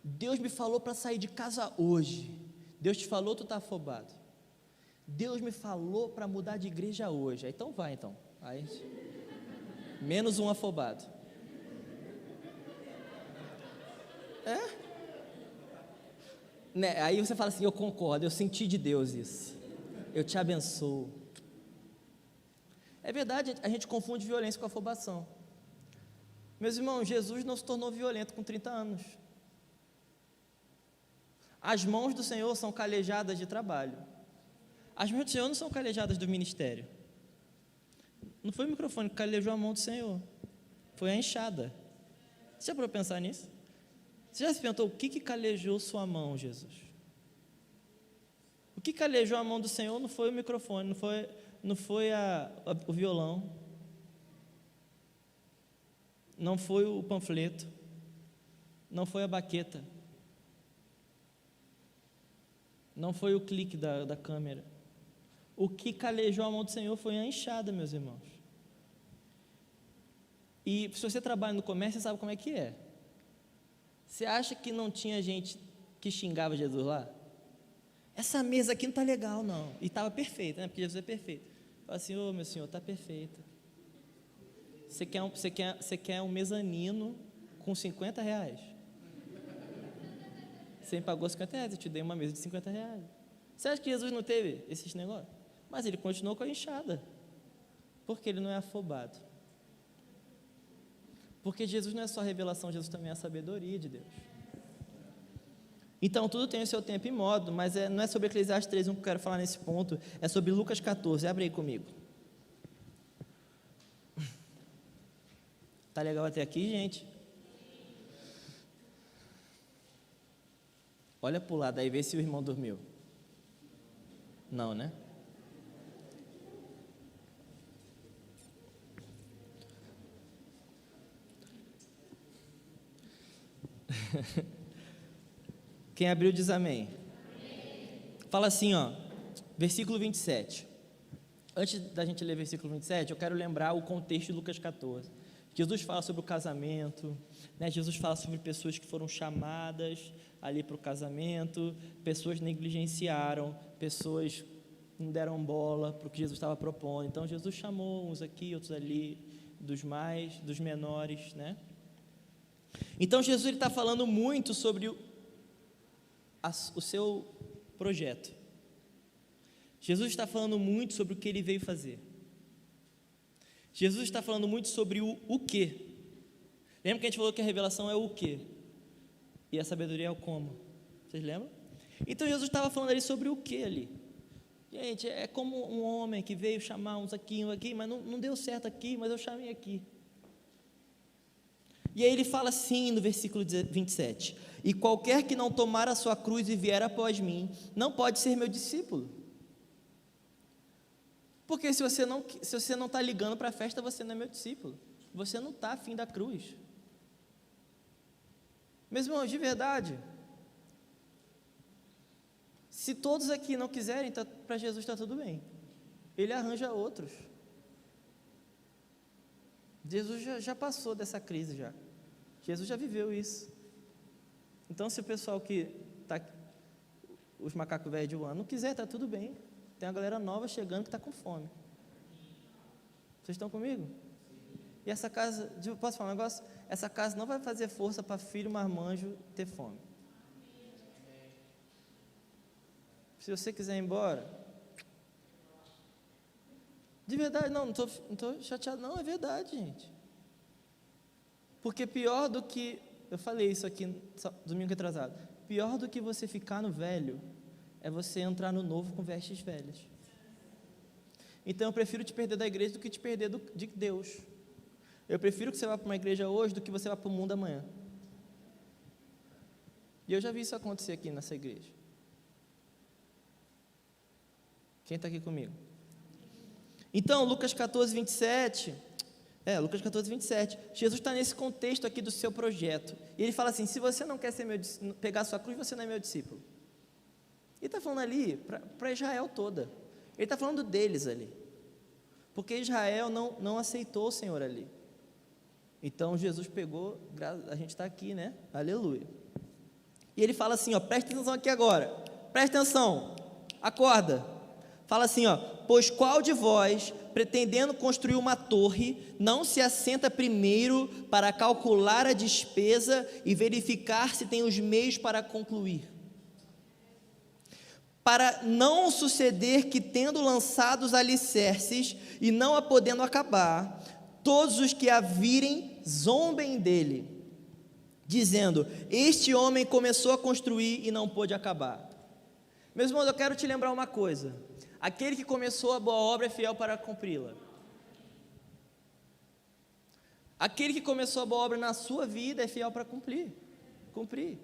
Deus me falou para sair de casa hoje. Deus te falou ou tu está afobado? Deus me falou para mudar de igreja hoje. Então vai, então. Aí, menos um afobado. Né? Aí você fala assim, eu concordo, eu senti de Deus isso. Eu te abençoo. É verdade, a gente confunde violência com afobação. Meus irmãos, Jesus não se tornou violento com 30 anos. As mãos do Senhor são calejadas de trabalho. As mãos do Senhor não são calejadas do ministério. Não foi o microfone que calejou a mão do Senhor. Foi a enxada. Você já parou para pensar nisso? Você já se perguntou o que calejou sua mão, Jesus? O que calejou a mão do Senhor não foi o microfone, não foi o violão, não foi o panfleto, não foi a baqueta, não foi o clique da câmera. O que calejou a mão do Senhor foi a enxada, meus irmãos. E se você trabalha no comércio, você sabe como é que é. Você acha que não tinha gente que xingava Jesus lá? Essa mesa aqui não está legal, não. E estava perfeita, né? Porque Jesus é perfeito. Fala assim, meu senhor, está perfeita. Você quer um mezanino com R$50? Você me pagou R$50, eu te dei uma mesa de R$50. Você acha que Jesus não teve esses negócios? Mas ele continuou com a enxada. Porque ele não é afobado. Porque Jesus não é só revelação, Jesus também é a sabedoria de Deus. Então, tudo tem o seu tempo e modo, mas não é sobre Eclesiastes 3:1 que eu quero falar nesse ponto, é sobre Lucas 14, abre aí comigo. Tá legal até aqui, gente? Olha para o lado aí, vê se o irmão dormiu. Não, né? Quem abriu diz amém. Fala assim, versículo 27. Antes da gente ler versículo 27, eu quero lembrar o contexto de Lucas 14. Jesus fala sobre o casamento, né? Jesus fala sobre pessoas que foram chamadas ali para o casamento, pessoas negligenciaram, pessoas não deram bola para o que Jesus estava propondo. Então Jesus chamou uns aqui, outros ali, dos menores, né? Então Jesus está falando muito sobre o seu projeto. Jesus está falando muito sobre o que ele veio fazer. Jesus está falando muito sobre o que. Lembra que a gente falou que a revelação é o que? E a sabedoria é o como. Vocês lembram? Então Jesus estava falando ali sobre o que ali. Gente, é como um homem que veio chamar uns aqui, mas não deu certo aqui, mas eu chamei aqui. E aí ele fala assim no versículo 27, e qualquer que não tomar a sua cruz e vier após mim, não pode ser meu discípulo. Porque se você não está ligando para a festa, você não é meu discípulo, você não está afim da cruz. Meus irmãos, de verdade, se todos aqui não quiserem, para Jesus está tudo bem, Ele arranja outros. Jesus já passou dessa crise já. Jesus já viveu isso. Então, se o pessoal que está, os macacos velhos de um ano, não quiser, está tudo bem. Tem uma galera nova chegando que está com fome. Vocês estão comigo? E essa casa, posso falar um negócio? Essa casa não vai fazer força para filho marmanjo ter fome. Se você quiser ir embora, de verdade, não estou chateado, não, é verdade, gente. Porque pior do que, eu falei isso aqui domingo atrasado, pior do que você ficar no velho, é você entrar no novo com vestes velhas. Então eu prefiro te perder da igreja do que te perder de Deus. Eu prefiro que você vá para uma igreja hoje do que você vá para o mundo amanhã. E eu já vi isso acontecer aqui nessa igreja. Quem está aqui comigo? Então, Lucas 14, 27, Jesus está nesse contexto aqui do seu projeto, e ele fala assim, se você não quer pegar a sua cruz, você não é meu discípulo. Ele está falando ali para Israel toda, ele está falando deles ali, porque Israel não aceitou o Senhor ali. Então Jesus pegou, a gente está aqui, né? Aleluia. E ele fala assim, presta atenção aqui agora, presta atenção, acorda. Fala assim, pois qual de vós, pretendendo construir uma torre, não se assenta primeiro para calcular a despesa e verificar se tem os meios para concluir? Para não suceder que, tendo lançado os alicerces e não a podendo acabar, todos os que a virem zombem dele, dizendo, este homem começou a construir e não pôde acabar. Meus irmãos, eu quero te lembrar uma coisa, aquele que começou a boa obra é fiel para cumpri-la. Aquele que começou a boa obra na sua vida é fiel para cumprir. Cumprir.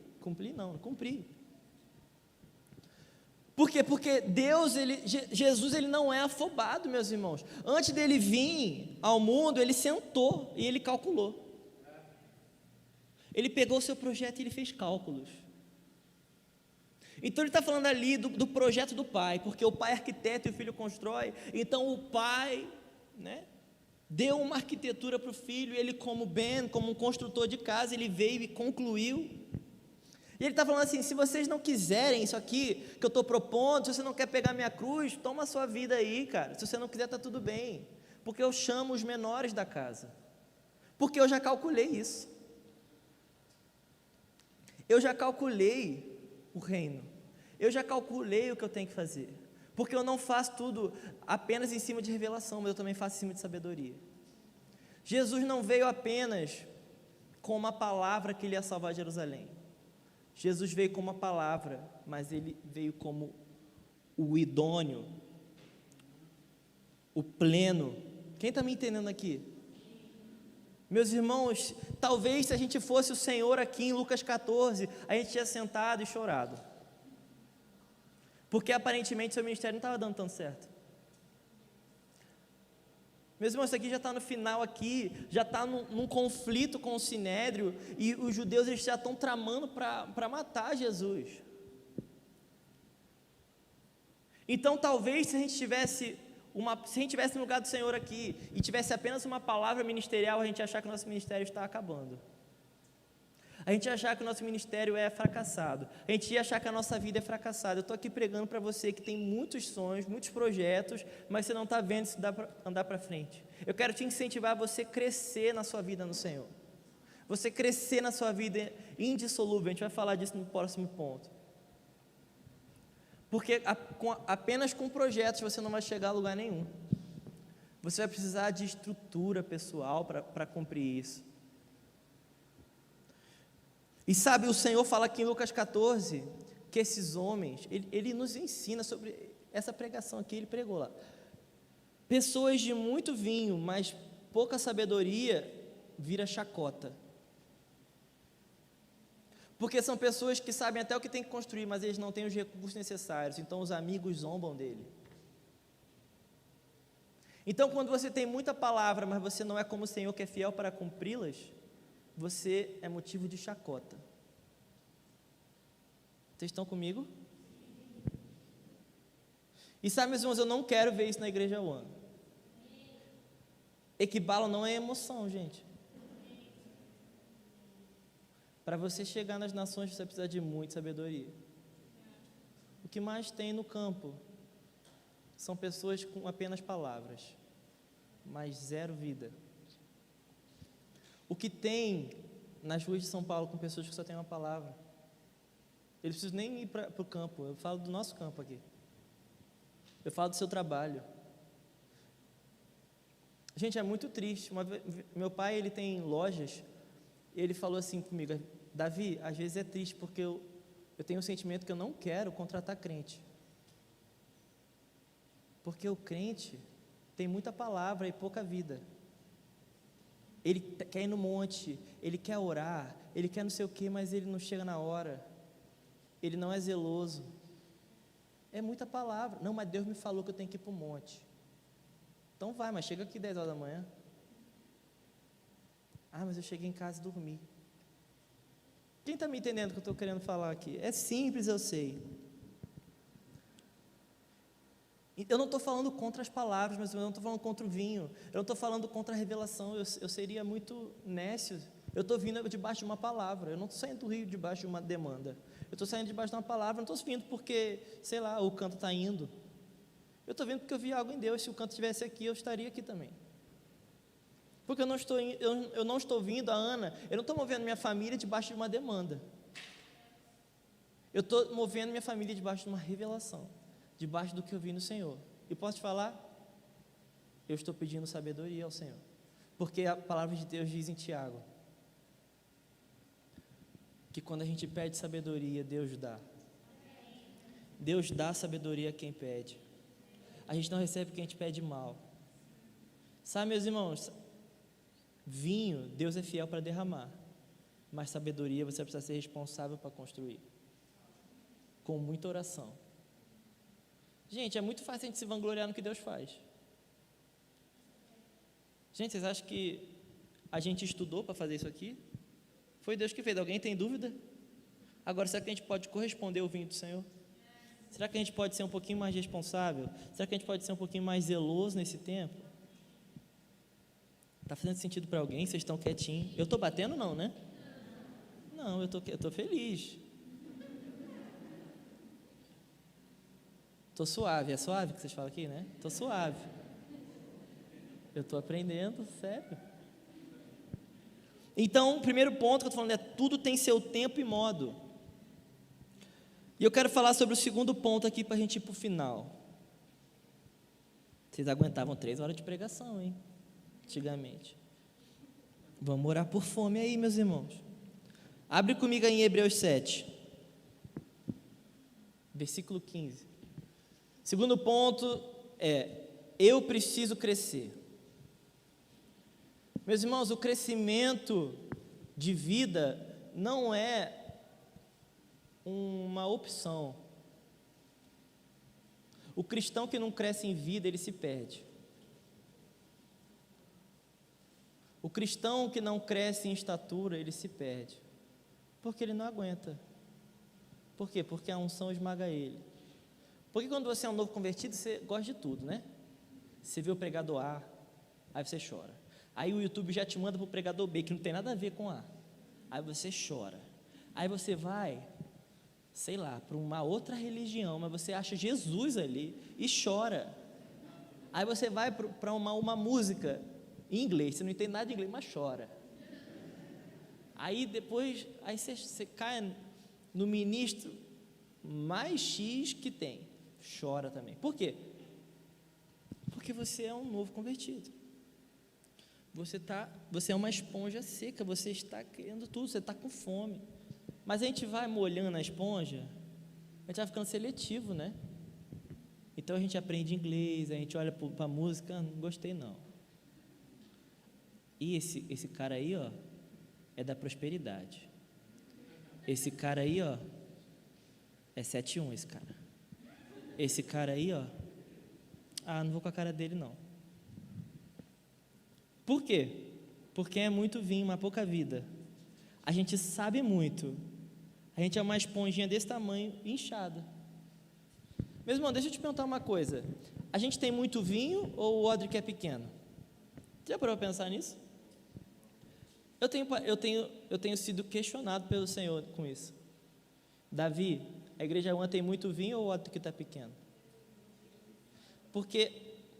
Por quê? Porque Jesus ele não é afobado, meus irmãos. Antes dele vir ao mundo, ele sentou e ele calculou. Ele pegou o seu projeto e ele fez cálculos. Então ele está falando ali do projeto do pai, porque o pai é arquiteto e o filho constrói. Então o pai, né, deu uma arquitetura para o filho, e ele como um construtor de casa, ele veio e concluiu. E ele está falando assim, se vocês não quiserem isso aqui que eu estou propondo, se você não quer pegar minha cruz, toma a sua vida aí, cara. Se você não quiser, está tudo bem, porque eu chamo os menores da casa, porque eu já calculei isso. Eu já calculei o reino. Eu já calculei o que eu tenho que fazer, porque eu não faço tudo apenas em cima de revelação, mas eu também faço em cima de sabedoria. Jesus não veio apenas com uma palavra que ele ia salvar Jerusalém. Jesus veio com uma palavra, mas ele veio como o idôneo, o pleno. Quem está me entendendo aqui? Meus irmãos, talvez se a gente fosse o Senhor aqui em Lucas 14, a gente tinha sentado e chorado, porque aparentemente seu ministério não estava dando tanto certo. Meus irmãos, isso aqui já está no final aqui, já está num conflito com o Sinédrio, e os judeus eles já estão tramando para matar Jesus. Então talvez se a gente tivesse no lugar do Senhor aqui, e tivesse apenas uma palavra ministerial, a gente ia achar que o nosso ministério está acabando. A gente ia achar que o nosso ministério é fracassado. A gente ia achar que a nossa vida é fracassada. Eu estou aqui pregando para você que tem muitos sonhos, muitos projetos, mas você não está vendo se dá para andar para frente. Eu quero te incentivar a você crescer na sua vida no Senhor. Você crescer na sua vida indissolúvel. A gente vai falar disso no próximo ponto. Porque apenas com projetos você não vai chegar a lugar nenhum. Você vai precisar de estrutura pessoal para cumprir isso. E sabe, o Senhor fala aqui em Lucas 14, que esses homens, ele nos ensina sobre essa pregação aqui, ele pregou lá. Pessoas de muito vinho, mas pouca sabedoria, vira chacota. Porque são pessoas que sabem até o que tem que construir, mas eles não têm os recursos necessários, então os amigos zombam dele. Então, quando você tem muita palavra, mas você não é como o Senhor que é fiel para cumpri-las, você é motivo de chacota. Vocês estão comigo? E sabe, meus irmãos, eu não quero ver isso na Igreja One. Equibalo não é emoção, gente. Para você chegar nas nações, você precisa de muita sabedoria. O que mais tem no campo são pessoas com apenas palavras, mas zero vida. O que tem nas ruas de São Paulo com pessoas que só têm uma palavra. Eles precisam nem ir para o campo, eu falo do nosso campo aqui. Eu falo do seu trabalho. Gente, é muito triste. Meu pai, ele tem lojas, e ele falou assim comigo: Davi, às vezes é triste porque eu tenho um sentimento que eu não quero contratar crente. Porque o crente tem muita palavra e pouca vida. Ele quer ir no monte, ele quer orar, ele quer não sei o que, mas ele não chega na hora. Ele não é zeloso. É muita palavra. Não, mas Deus me falou que eu tenho que ir para o monte. Então vai, mas chega aqui 10 horas da manhã. Ah, mas eu cheguei em casa e dormi. Quem está me entendendo o que eu estou querendo falar aqui? É simples, eu sei. Eu não estou falando contra as palavras, mas eu não estou falando contra o vinho. Eu não estou falando contra a revelação. Eu seria muito nécio. Eu estou vindo debaixo de uma palavra. Eu não estou saindo do rio debaixo de uma demanda. Eu estou saindo debaixo de uma palavra. Eu não estou vindo porque, sei lá, o canto está indo. Eu estou vindo porque eu vi algo em Deus. Se o canto estivesse aqui, eu estaria aqui também. Porque eu não estou vindo, a Ana, eu não estou movendo minha família debaixo de uma demanda. Eu estou movendo minha família debaixo de uma revelação, debaixo do que eu vi no Senhor. E posso te falar? Eu estou pedindo sabedoria ao Senhor. Porque a palavra de Deus diz em Tiago que quando a gente pede sabedoria, Deus dá. Deus dá sabedoria a quem pede. A gente não recebe o que a gente pede mal. Sabe, meus irmãos, vinho, Deus é fiel para derramar, mas sabedoria você precisa ser responsável para construir, com muita oração. Gente, é muito fácil a gente se vangloriar no que Deus faz. Gente, vocês acham que a gente estudou para fazer isso aqui? Foi Deus que fez. Alguém tem dúvida? Agora, será que a gente pode corresponder ao vinho do Senhor? Será que a gente pode ser um pouquinho mais responsável? Será que a gente pode ser um pouquinho mais zeloso nesse tempo? Está fazendo sentido para alguém? Vocês estão quietinhos? Eu estou batendo não, né? Não, eu estou feliz. Estou suave. É suave que vocês falam aqui, né? Estou suave. Eu estou aprendendo, sério. Então, o primeiro ponto que eu estou falando é: tudo tem seu tempo e modo. E eu quero falar sobre o segundo ponto aqui para a gente ir para o final. Vocês aguentavam 3 horas de pregação, hein? Antigamente. Vamos orar por fome aí, meus irmãos. Abre comigo aí em Hebreus 7, versículo 15. Segundo ponto é: eu preciso crescer. Meus irmãos, o crescimento de vida não é uma opção. O cristão que não cresce em vida, ele se perde. O cristão que não cresce em estatura, ele se perde, porque ele não aguenta. Por quê? Porque a unção esmaga ele. Porque quando você é um novo convertido, você gosta de tudo, né? Você vê o pregador A, aí você chora. Aí o YouTube já te manda para o pregador B, que não tem nada a ver com A. Aí você chora. Aí você vai, sei lá, para uma outra religião, mas você acha Jesus ali e chora. Aí você vai para uma música em inglês, você não entende nada de inglês, mas chora. Aí depois, você cai no ministro mais X que tem, chora também. Por quê? Porque você é um novo convertido. Você é uma esponja seca, você está querendo tudo, você está com fome. Mas a gente vai molhando a esponja, a gente vai ficando seletivo, né? Então a gente aprende inglês, a gente olha para a música, não gostei não. E esse cara aí, ó, é da prosperidade. Esse cara aí, ó, é 7-1 esse cara. Esse cara aí, ó, não vou com a cara dele não. Por quê? Porque é muito vinho, mas pouca vida. A gente sabe muito. A gente é uma esponjinha desse tamanho, inchada. Meu irmão, deixa eu te perguntar uma coisa. A gente tem muito vinho ou o odre que é pequeno? Já parou para pensar nisso? Eu tenho sido questionado pelo Senhor com isso. Davi, a igreja One tem muito vinho ou o odre que está pequeno? Porque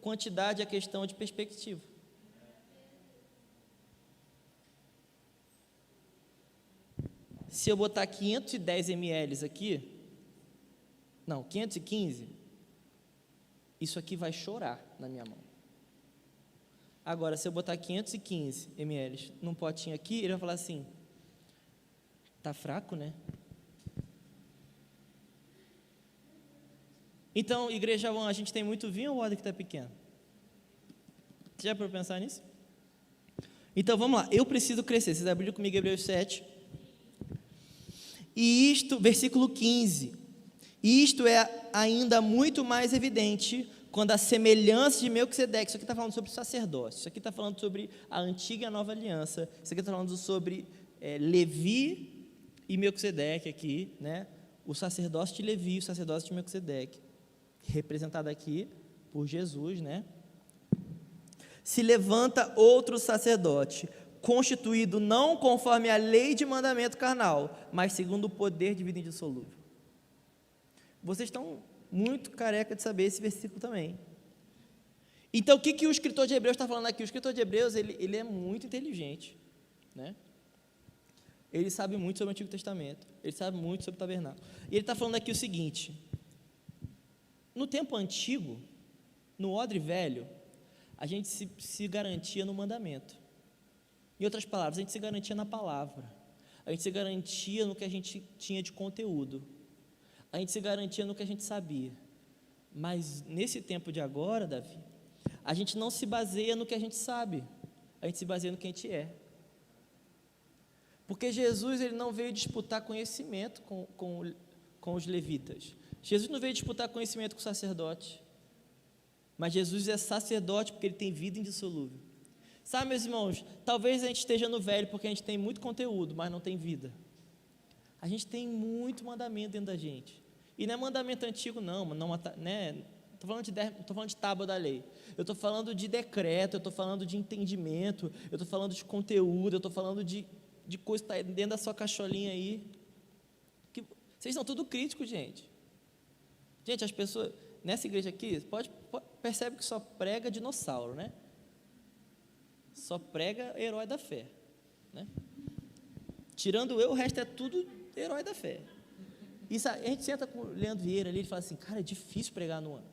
quantidade é questão de perspectiva. Se eu botar 510 ml aqui, não, 515, isso aqui vai chorar na minha mão. Agora, se eu botar 515 ml num potinho aqui, ele vai falar assim, tá fraco, né? Então, igreja One, a gente tem muito vinho ou o odre que está pequeno? Você já para pensar nisso? Então, vamos lá, eu preciso crescer. Vocês abriram comigo Hebreus 7. E isto, versículo 15, isto é ainda muito mais evidente quando a semelhança de Melquisedeque, isso aqui está falando sobre sacerdócio, isso aqui está falando sobre a antiga e a nova aliança, isso aqui está falando sobre Levi e Melquisedeque aqui, né? O sacerdócio de Levi, o sacerdócio de Melquisedeque, representado aqui por Jesus, né? Se levanta outro sacerdote, constituído não conforme a lei de mandamento carnal, mas segundo o poder de vida indissolúvel. Vocês estão muito careca de saber esse versículo também. Então, o que o escritor de Hebreus está falando aqui? O escritor de Hebreus, ele é muito inteligente, né? Ele sabe muito sobre o Antigo Testamento, ele sabe muito sobre o tabernáculo. E ele está falando aqui o seguinte, no tempo antigo, no odre velho, a gente se garantia no mandamento. Em outras palavras, a gente se garantia na palavra, a gente se garantia no que a gente tinha de conteúdo, a gente se garantia no que a gente sabia. Mas nesse tempo de agora, Davi, a gente não se baseia no que a gente sabe, a gente se baseia no que a gente é. Porque Jesus, ele não veio disputar conhecimento com os levitas, Jesus não veio disputar conhecimento com o sacerdote, mas Jesus é sacerdote porque ele tem vida indissolúvel. Sabe, meus irmãos, talvez a gente esteja no velho porque a gente tem muito conteúdo, mas não tem vida. A gente tem muito mandamento dentro da gente, e não é mandamento antigo não, né? Estou falando de tábua da lei, eu estou falando de decreto, eu estou falando de entendimento, eu estou falando de conteúdo, eu estou falando de coisa que está dentro da sua caixolinha aí, que vocês são tudo críticos, gente. Gente, as pessoas, nessa igreja aqui, percebe que só prega dinossauro, né? Só prega herói da fé, né? Tirando eu, o resto é tudo herói da fé. Isso, a gente senta com o Leandro Vieira ali, ele fala assim, cara, é difícil pregar no ano,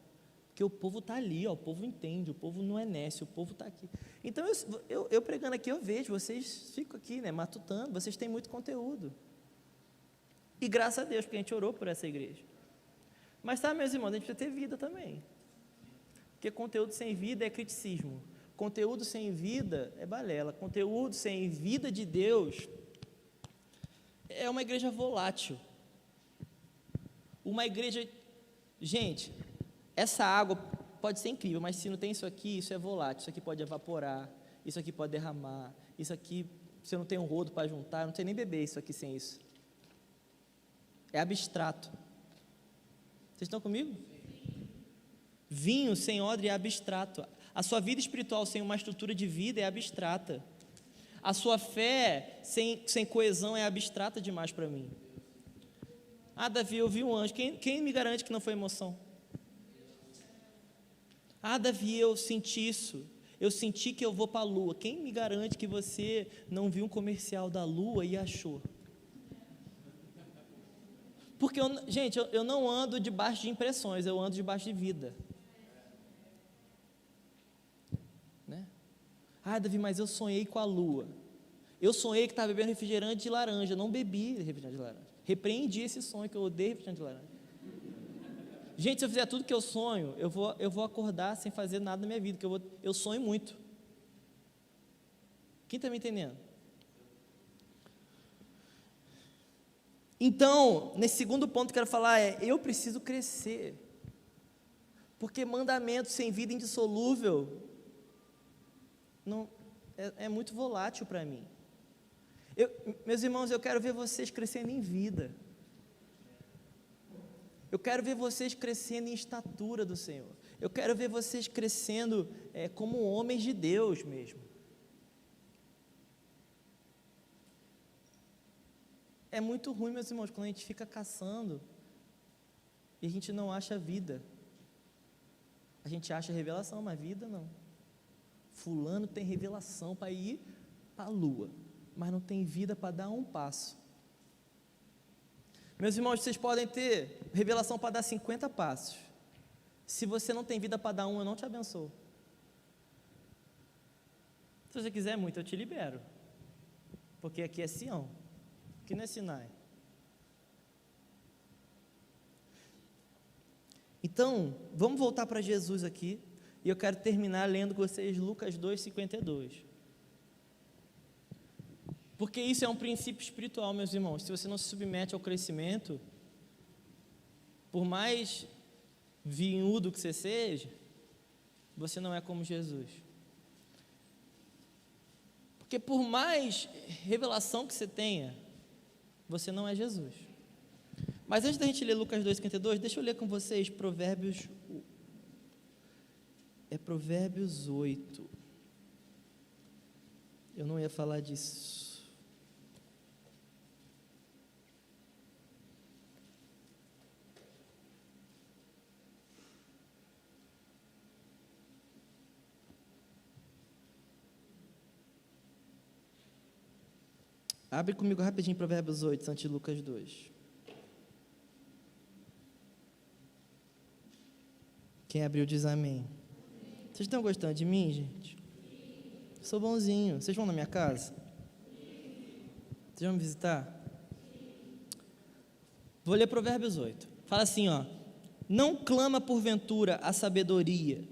porque o povo está ali, ó, o povo entende, o povo não é nécio, o povo está aqui. Então, eu pregando aqui, eu vejo, vocês ficam aqui, né, matutando, vocês têm muito conteúdo. E graças a Deus, porque a gente orou por essa igreja. Mas sabe, meus irmãos, a gente precisa ter vida também. Porque conteúdo sem vida é criticismo. Conteúdo sem vida é balela. Conteúdo sem vida de Deus é uma igreja volátil. Uma igreja... Gente, essa água pode ser incrível, mas se não tem isso aqui, isso é volátil. Isso aqui pode evaporar, isso aqui pode derramar, isso aqui, você não tem um rodo para juntar, não tem nem beber isso aqui sem isso. É abstrato. Vocês estão comigo? Vinho sem odre é abstrato. A sua vida espiritual sem uma estrutura de vida é abstrata. A sua fé sem coesão é abstrata demais para mim. Davi, eu vi um anjo. Quem me garante que não foi emoção? Davi, eu senti isso. Eu senti que eu vou para a lua. Quem me garante que você não viu um comercial da lua e achou? Porque, gente, eu não ando debaixo de impressões, eu ando debaixo de vida. Né? Davi, mas eu sonhei com a lua. Eu sonhei que estava bebendo refrigerante de laranja, não bebi refrigerante de laranja. Repreendi esse sonho, que eu odeio refrigerante de laranja. Gente, se eu fizer tudo que eu sonho, eu vou acordar sem fazer nada na minha vida, porque eu sonho muito. Quem está me entendendo? Então, nesse segundo ponto que eu quero falar eu preciso crescer, porque mandamento sem vida indissolúvel não, é muito volátil para mim. Meus irmãos, eu quero ver vocês crescendo em vida, eu quero ver vocês crescendo em estatura do Senhor, eu quero ver vocês crescendo como homens de Deus mesmo. É muito ruim, meus irmãos, quando a gente fica caçando e a gente não acha vida. A gente acha revelação, mas vida não. Fulano tem revelação para ir para a lua, mas não tem vida para dar um passo. Meus irmãos, vocês podem ter revelação para dar 50 passos. Se você não tem vida para dar um, eu não te abençoo. Se você quiser muito, eu te libero. Porque aqui é Sião, aqui não é Sinai. Então, vamos voltar para Jesus aqui, e eu quero terminar lendo com vocês Lucas 2:52. Porque isso é um princípio espiritual, meus irmãos. Se você não se submete ao crescimento, por mais vinhudo que você seja, você não é como Jesus. Porque por mais revelação que você tenha, você não é Jesus. Mas antes da gente ler Lucas 2:52, deixa eu ler com vocês Provérbios 8. Eu não ia falar disso. Abre comigo rapidinho Provérbios 8, antes de Lucas 2. Quem abriu diz amém. Vocês estão gostando de mim, gente? Sou bonzinho. Vocês vão na minha casa? Vocês vão me visitar? Vou ler Provérbios 8. Fala assim, ó: não clama porventura a sabedoria,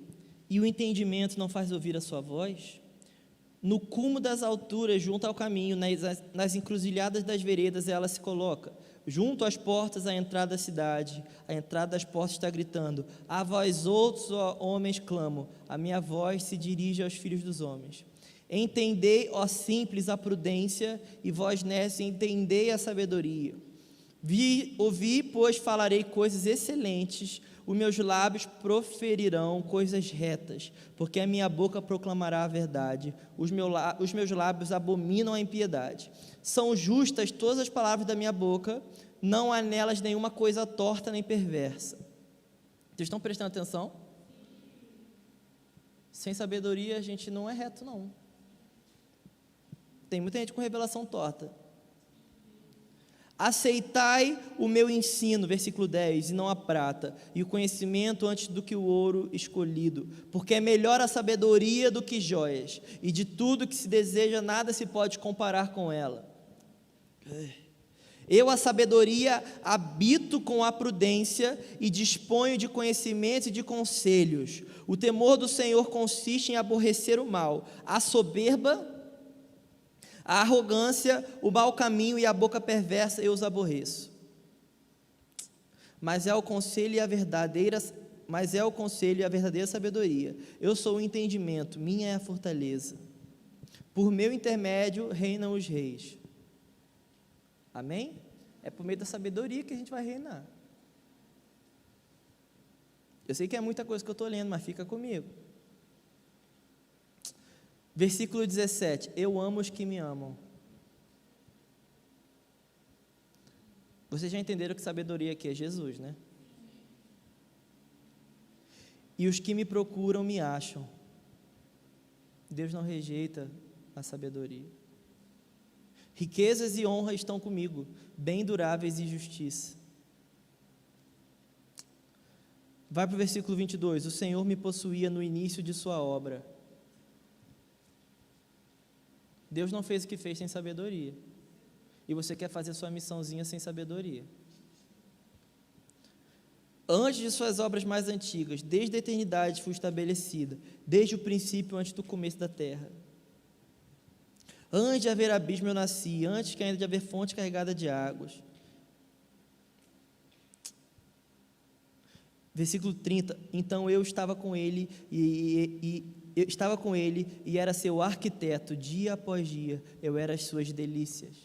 e o entendimento não faz ouvir a sua voz? No cume das alturas, junto ao caminho, nas encruzilhadas das veredas, ela se coloca. Junto às portas, à entrada da cidade, a entrada das portas está gritando: a vós outros, ó homens, clamo, a minha voz se dirige aos filhos dos homens. Entendei, ó simples, a prudência, e vós nessa entendei a sabedoria. Ouvi, pois falarei coisas excelentes, os meus lábios proferirão coisas retas, porque a minha boca proclamará a verdade, os meus lábios abominam a impiedade. São justas todas as palavras da minha boca, não há nelas nenhuma coisa torta nem perversa. Vocês estão prestando atenção? Sem sabedoria a gente não é reto, não. Tem muita gente com revelação torta. Aceitai o meu ensino, versículo 10, e não a prata, e o conhecimento antes do que o ouro escolhido, porque é melhor a sabedoria do que joias, e de tudo que se deseja nada se pode comparar com ela. Eu, a sabedoria, habito com a prudência, e disponho de conhecimentos e de conselhos. O temor do Senhor consiste em aborrecer o mal, a soberba, a arrogância, o mau caminho e a boca perversa eu os aborreço. Mas é o conselho e a verdadeira sabedoria. Eu sou o entendimento, minha é a fortaleza. Por meu intermédio reinam os reis. Amém? É por meio da sabedoria que a gente vai reinar. Eu sei que é muita coisa que eu estou lendo, mas fica comigo. Versículo 17, eu amo os que me amam. Vocês já entenderam que sabedoria aqui é Jesus, né? E os que me procuram me acham. Deus não rejeita a sabedoria. Riquezas e honra estão comigo, bem duráveis e justiça. Vai para o versículo 22, o Senhor me possuía no início de sua obra. Deus não fez o que fez sem sabedoria. E você quer fazer sua missãozinha sem sabedoria. Antes de suas obras mais antigas, desde a eternidade fui estabelecida, desde o princípio, antes do começo da terra. Antes de haver abismo eu nasci, antes que ainda de haver fonte carregada de águas. Versículo 30, então eu estava com ele e era seu arquiteto, dia após dia, eu era as suas delícias.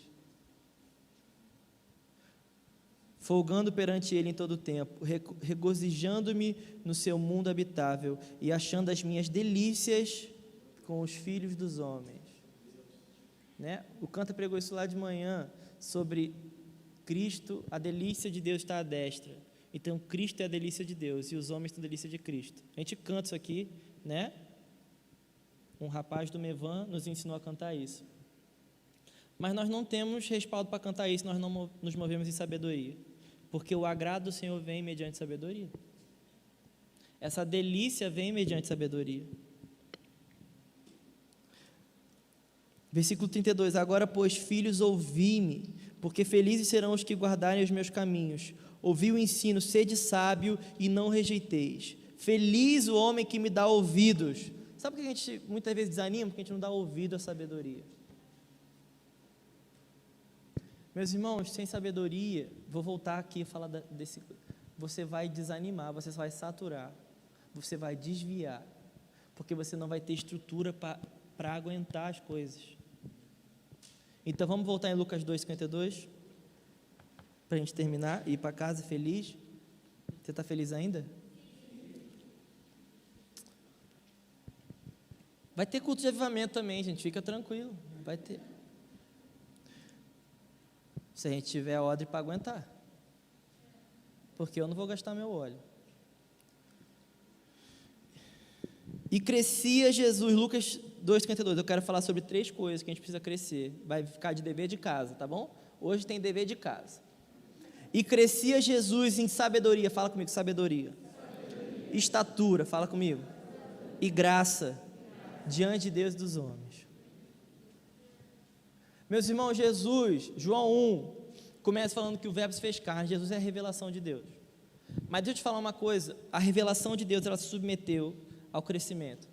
Folgando perante ele em todo o tempo, regozijando-me no seu mundo habitável e achando as minhas delícias com os filhos dos homens. Né? O Canta pregou isso lá de manhã, sobre Cristo, a delícia de Deus está à destra. Então, Cristo é a delícia de Deus e os homens são a delícia de Cristo. A gente canta isso aqui, né? Um rapaz do Mevan nos ensinou a cantar isso. Mas nós não temos respaldo para cantar isso, nós não nos movemos em sabedoria. Porque o agrado do Senhor vem mediante sabedoria. Essa delícia vem mediante sabedoria. Versículo 32, agora, pois, filhos, ouvi-me, porque felizes serão os que guardarem os meus caminhos. Ouvi o ensino, sede sábio e não rejeiteis. Feliz o homem que me dá ouvidos. Sabe por que a gente muitas vezes desanima? Porque a gente não dá ouvido à sabedoria. Meus irmãos, sem sabedoria, vou voltar aqui e falar desse. Você vai desanimar, você vai saturar, você vai desviar, porque você não vai ter estrutura para aguentar as coisas. Então vamos voltar em Lucas 2,52, para a gente terminar e ir para casa feliz. Você está feliz ainda? Vai ter culto de avivamento também, gente, fica tranquilo, vai ter. Se a gente tiver ordem para aguentar, porque eu não vou gastar meu óleo. E crescia Jesus, Lucas 2,52, eu quero falar sobre 3 coisas que a gente precisa crescer, vai ficar de dever de casa, tá bom? Hoje tem dever de casa. E crescia Jesus em sabedoria, fala comigo, sabedoria. Estatura, fala comigo. E graça, diante de Deus e dos homens. Meus irmãos, Jesus, João 1, começa falando que o verbo se fez carne, Jesus é a revelação de Deus. Mas deixa eu te falar uma coisa, a revelação de Deus, ela se submeteu ao crescimento.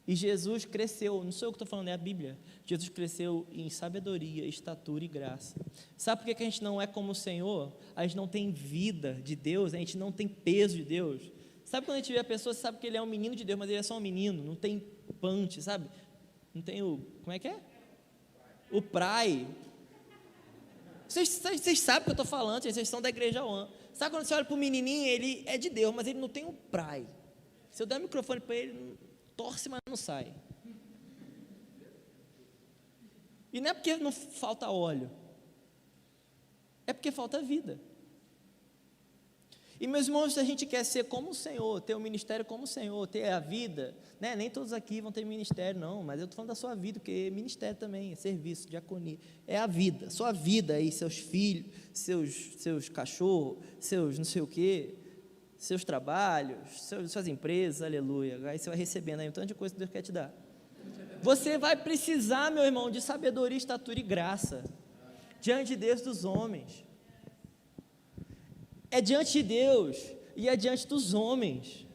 E Jesus cresceu, não sou eu que estou falando, é a Bíblia. Jesus cresceu em sabedoria, estatura e graça. Sabe por que a gente não é como o Senhor? A gente não tem vida de Deus, a gente não tem peso de Deus. Sabe quando a gente vê a pessoa, você sabe que ele é um menino de Deus, mas ele é só um menino, não tem punch, sabe? Não tem o, como é que é? O prai. Vocês sabem o que eu estou falando, vocês são da igreja One. Sabe quando você olha para o menininho, ele é de Deus, mas ele não tem o prai. Se eu der o microfone para ele, torce, mas não sai. E não é porque não falta óleo, é porque falta vida. E meus irmãos, se a gente quer ser como o Senhor, ter um ministério como o Senhor, ter a vida, né? Nem todos aqui vão ter ministério, não, mas eu estou falando da sua vida, porque ministério também é serviço, diaconia, é a vida, sua vida aí, seus filhos, seus cachorros, seus não sei o quê, seus trabalhos, suas empresas, aleluia, aí você vai recebendo aí um tanto de coisa que Deus quer te dar. Você vai precisar, meu irmão, de sabedoria, estatura e graça, diante de Deus dos homens. É diante de Deus e é diante dos homens.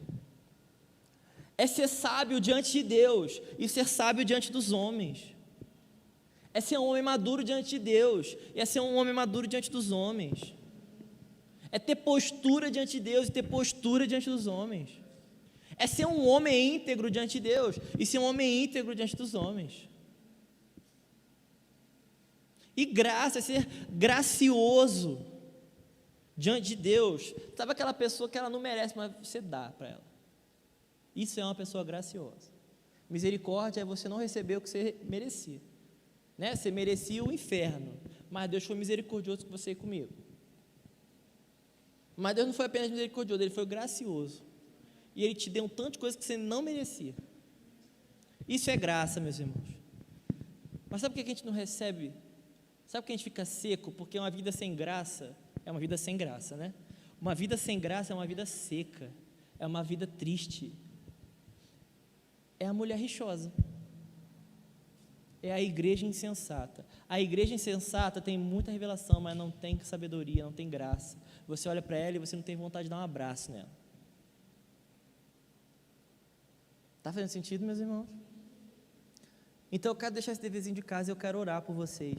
É ser sábio diante de Deus e ser sábio diante dos homens. É ser um homem maduro diante de Deus e é ser um homem maduro diante dos homens. É ter postura diante de Deus e ter postura diante dos homens. É ser um homem íntegro diante de Deus e ser um homem íntegro diante dos homens. E graça é ser gracioso diante de Deus. Sabe aquela pessoa que ela não merece, mas você dá para ela. Isso é uma pessoa graciosa. Misericórdia é você não receber o que você merecia, né? Você merecia o inferno, mas Deus foi misericordioso com você e comigo. Mas Deus não foi apenas misericordioso, Ele foi gracioso, e Ele te deu um tanto de coisa que você não merecia. Isso é graça, meus irmãos. Mas sabe por que a gente não recebe? Sabe por que a gente fica seco? Porque uma vida sem graça é uma vida sem graça, né? Uma vida sem graça é uma vida seca, é uma vida triste, é a mulher rixosa, é a igreja insensata. A igreja insensata tem muita revelação, mas não tem sabedoria, não tem graça. Você olha para ela e você não tem vontade de dar um abraço nela. Está fazendo sentido, meus irmãos? Então eu quero deixar esse deverzinho de casa e eu quero orar por vocês.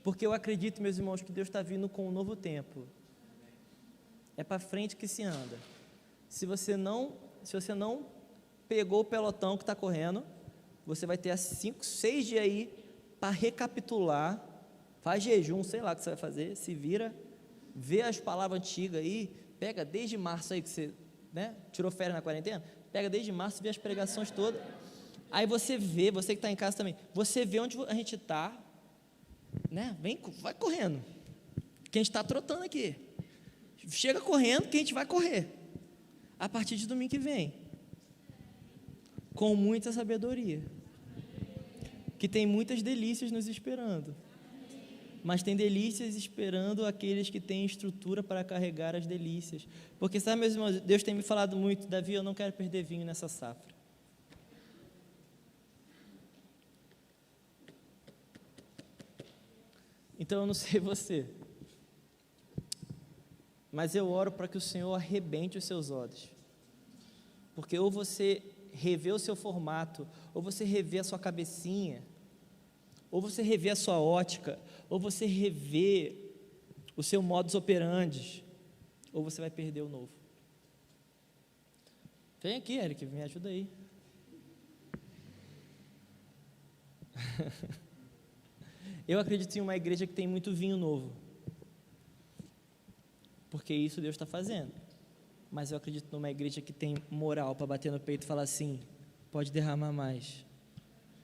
Porque eu acredito, meus irmãos, que Deus está vindo com um novo tempo. É para frente que se anda. Se você não pegou o pelotão que está correndo, você vai ter 5, 6 dias aí para recapitular, faz jejum, sei lá o que você vai fazer, se vira, vê as palavras antigas aí, pega desde março aí que você, né, tirou férias na quarentena, pega desde março, vê as pregações todas, aí você vê, você que está em casa também, você vê onde a gente está, né, vai correndo, que a gente está trotando aqui, chega correndo que a gente vai correr, a partir de domingo que vem, com muita sabedoria, que tem muitas delícias nos esperando, mas tem delícias esperando aqueles que têm estrutura para carregar as delícias, porque sabe, meus irmãos, Deus tem me falado muito, Davi, eu não quero perder vinho nessa safra. Então eu não sei você, mas eu oro para que o Senhor arrebente os seus odres, porque ou você rever o seu formato, ou você rever a sua cabecinha, ou você rever a sua ótica, ou você rever o seu modus operandi, ou você vai perder o novo. Vem aqui, Eric, me ajuda aí. Eu acredito em uma igreja que tem muito vinho novo, porque isso Deus está fazendo. Mas eu acredito numa igreja que tem moral para bater no peito e falar assim, pode derramar mais,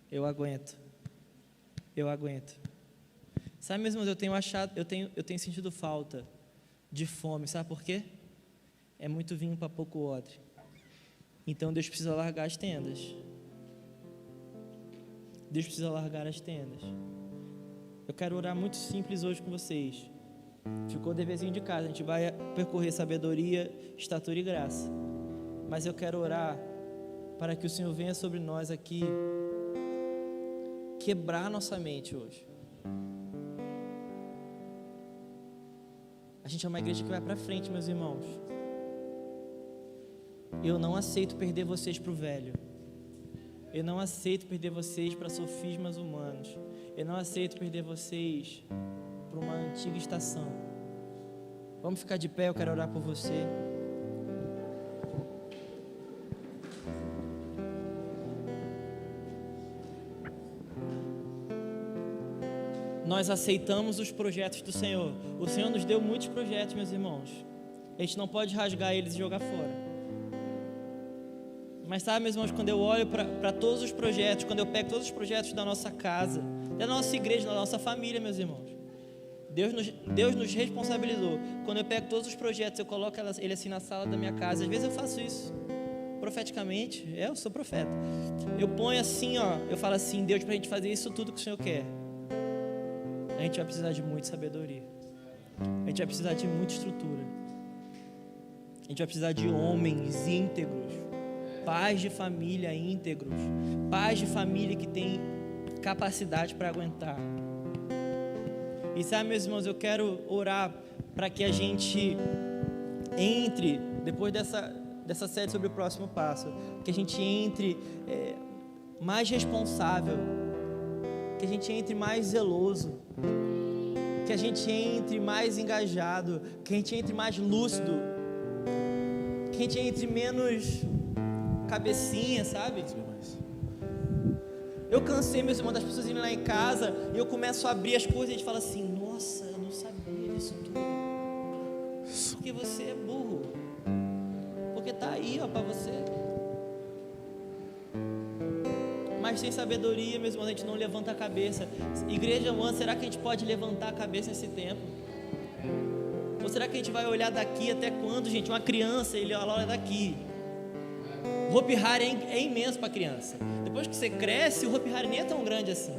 eu aguento. Sabe, meus irmãos, eu tenho sentido falta de fome, sabe por quê? É muito vinho para pouco odre. Então Deus precisa largar as tendas. Deus precisa largar as tendas. Eu quero orar muito simples hoje com vocês. Ficou o deverzinho de casa, a gente vai percorrer sabedoria, estatura e graça. Mas eu quero orar para que o Senhor venha sobre nós aqui, quebrar nossa mente hoje. A gente é uma igreja que vai para frente, meus irmãos. Eu não aceito perder vocês para o velho. Eu não aceito perder vocês para sofismas humanos. Eu não aceito perder vocês para uma antiga estação. Vamos ficar de pé, eu quero orar por você. Nós aceitamos os projetos do Senhor. O Senhor nos deu muitos projetos, meus irmãos. A gente não pode rasgar eles e jogar fora. Mas sabe, meus irmãos, quando eu olho para todos os projetos, quando eu pego todos os projetos da nossa casa, da nossa igreja, da nossa família, meus irmãos, Deus nos responsabilizou. Quando eu pego todos os projetos, eu coloco ele assim na sala da minha casa. Às vezes eu faço isso profeticamente. Eu sou profeta. Eu ponho assim, eu falo assim, Deus, para a gente fazer isso tudo que o Senhor quer, a gente vai precisar de muita sabedoria. A gente vai precisar de muita estrutura. A gente vai precisar de homens íntegros, pais de família íntegros, pais de família que têm capacidade para aguentar. E sabe, meus irmãos, eu quero orar para que a gente entre, depois dessa série sobre o próximo passo, que a gente entre mais responsável, que a gente entre mais zeloso, que a gente entre mais engajado, que a gente entre mais lúcido, que a gente entre menos cabecinha, sabe? Eu cansei, meus irmãos, das pessoas irem lá em casa e eu começo a abrir as coisas e a gente fala assim, nossa, eu não sabia disso tudo. Porque você é burro. Porque tá aí, para você. Mas sem sabedoria, meus irmãos, a gente não levanta a cabeça. Igreja One, será que a gente pode levantar a cabeça nesse tempo? Ou será que a gente vai olhar daqui até quando, gente? Uma criança, ela olha daqui. O Hopi Hari é imenso para criança. Depois que você cresce, o Hopi Hari nem é tão grande assim.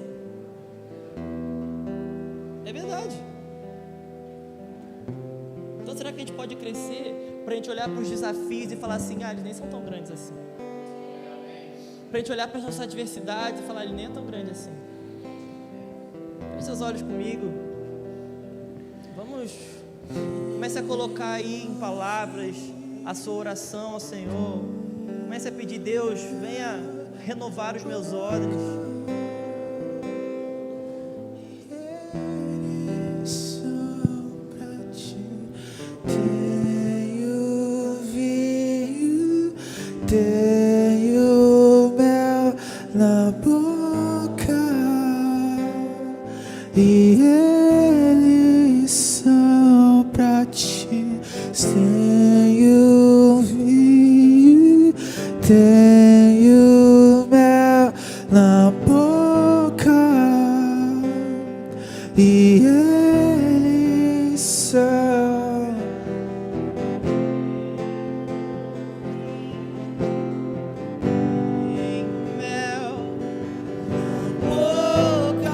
É verdade. Então será que a gente pode crescer para a gente olhar para os desafios e falar assim, eles nem são tão grandes assim. Para a gente olhar para as nossas adversidades e falar, ele nem é tão grande assim. Feche seus olhos comigo. Vamos, comece a colocar aí em palavras a sua oração ao Senhor. Comece a pedir, Deus, venha renovar os meus odres. Só pra te ter. tenho vinho, tenho mel na boca, e eles são mel na boca,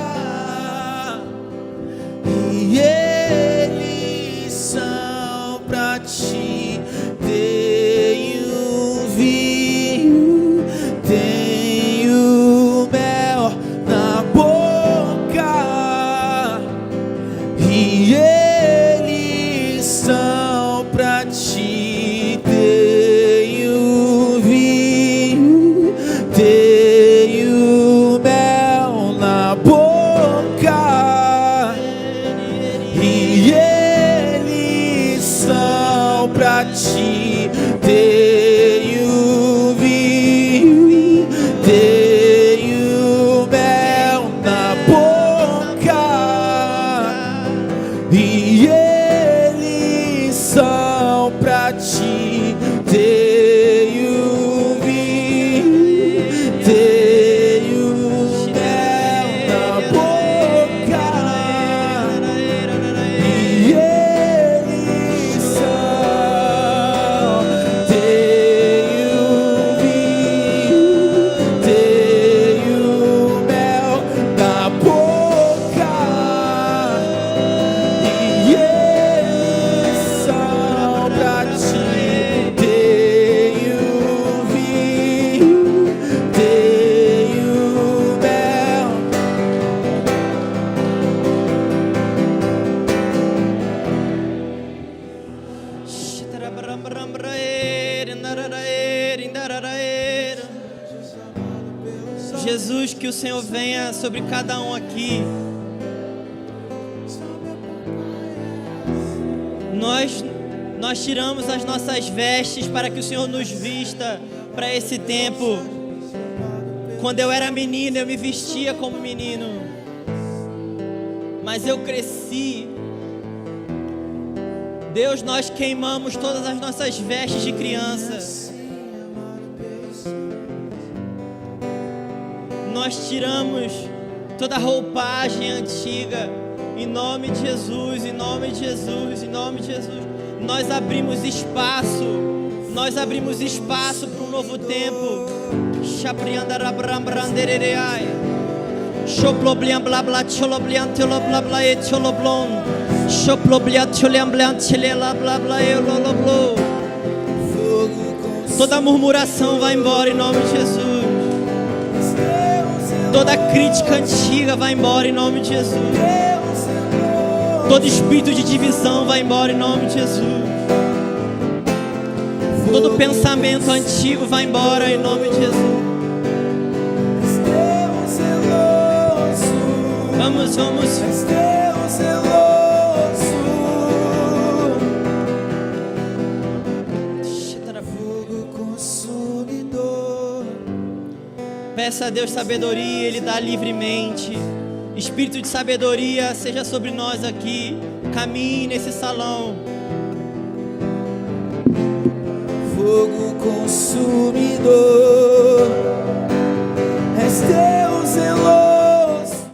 e eles são pra ti. Tenho vinho, tenho mel na boca, e eles são pra ti. Tenho vinho, tenho mel na boca, e eles são pra ti. Tenho vinho, tenho mel na boca, e eles são pra ti. Tenho vinho, tenho mel na boca, e eles são. Tenho vinho, tenho mel na boca, e eles são pra ti. Tenho vinho, tenho mel. Jesus, que o Senhor venha sobre cada um aqui. Nós tiramos as nossas vestes para que o Senhor nos vista para esse tempo. Quando eu era menino, eu me vestia como menino, mas eu cresci. Deus, nós queimamos todas as nossas vestes de criança. Nós tiramos toda a roupagem antiga. Em nome de Jesus, em nome de Jesus, em nome de Jesus. Nós abrimos espaço para um novo tempo. Toda murmuração vai embora em nome de Jesus. Toda crítica antiga vai embora em nome de Jesus. Todo espírito de divisão vai embora em nome de Jesus. Todo pensamento antigo vai embora em nome de Jesus. Vamos. Fogo consumidor. Peça a Deus sabedoria, Ele dá livremente. Espírito de sabedoria seja sobre nós aqui. Caminhe nesse salão. Fogo consumidor, és teu zeloso.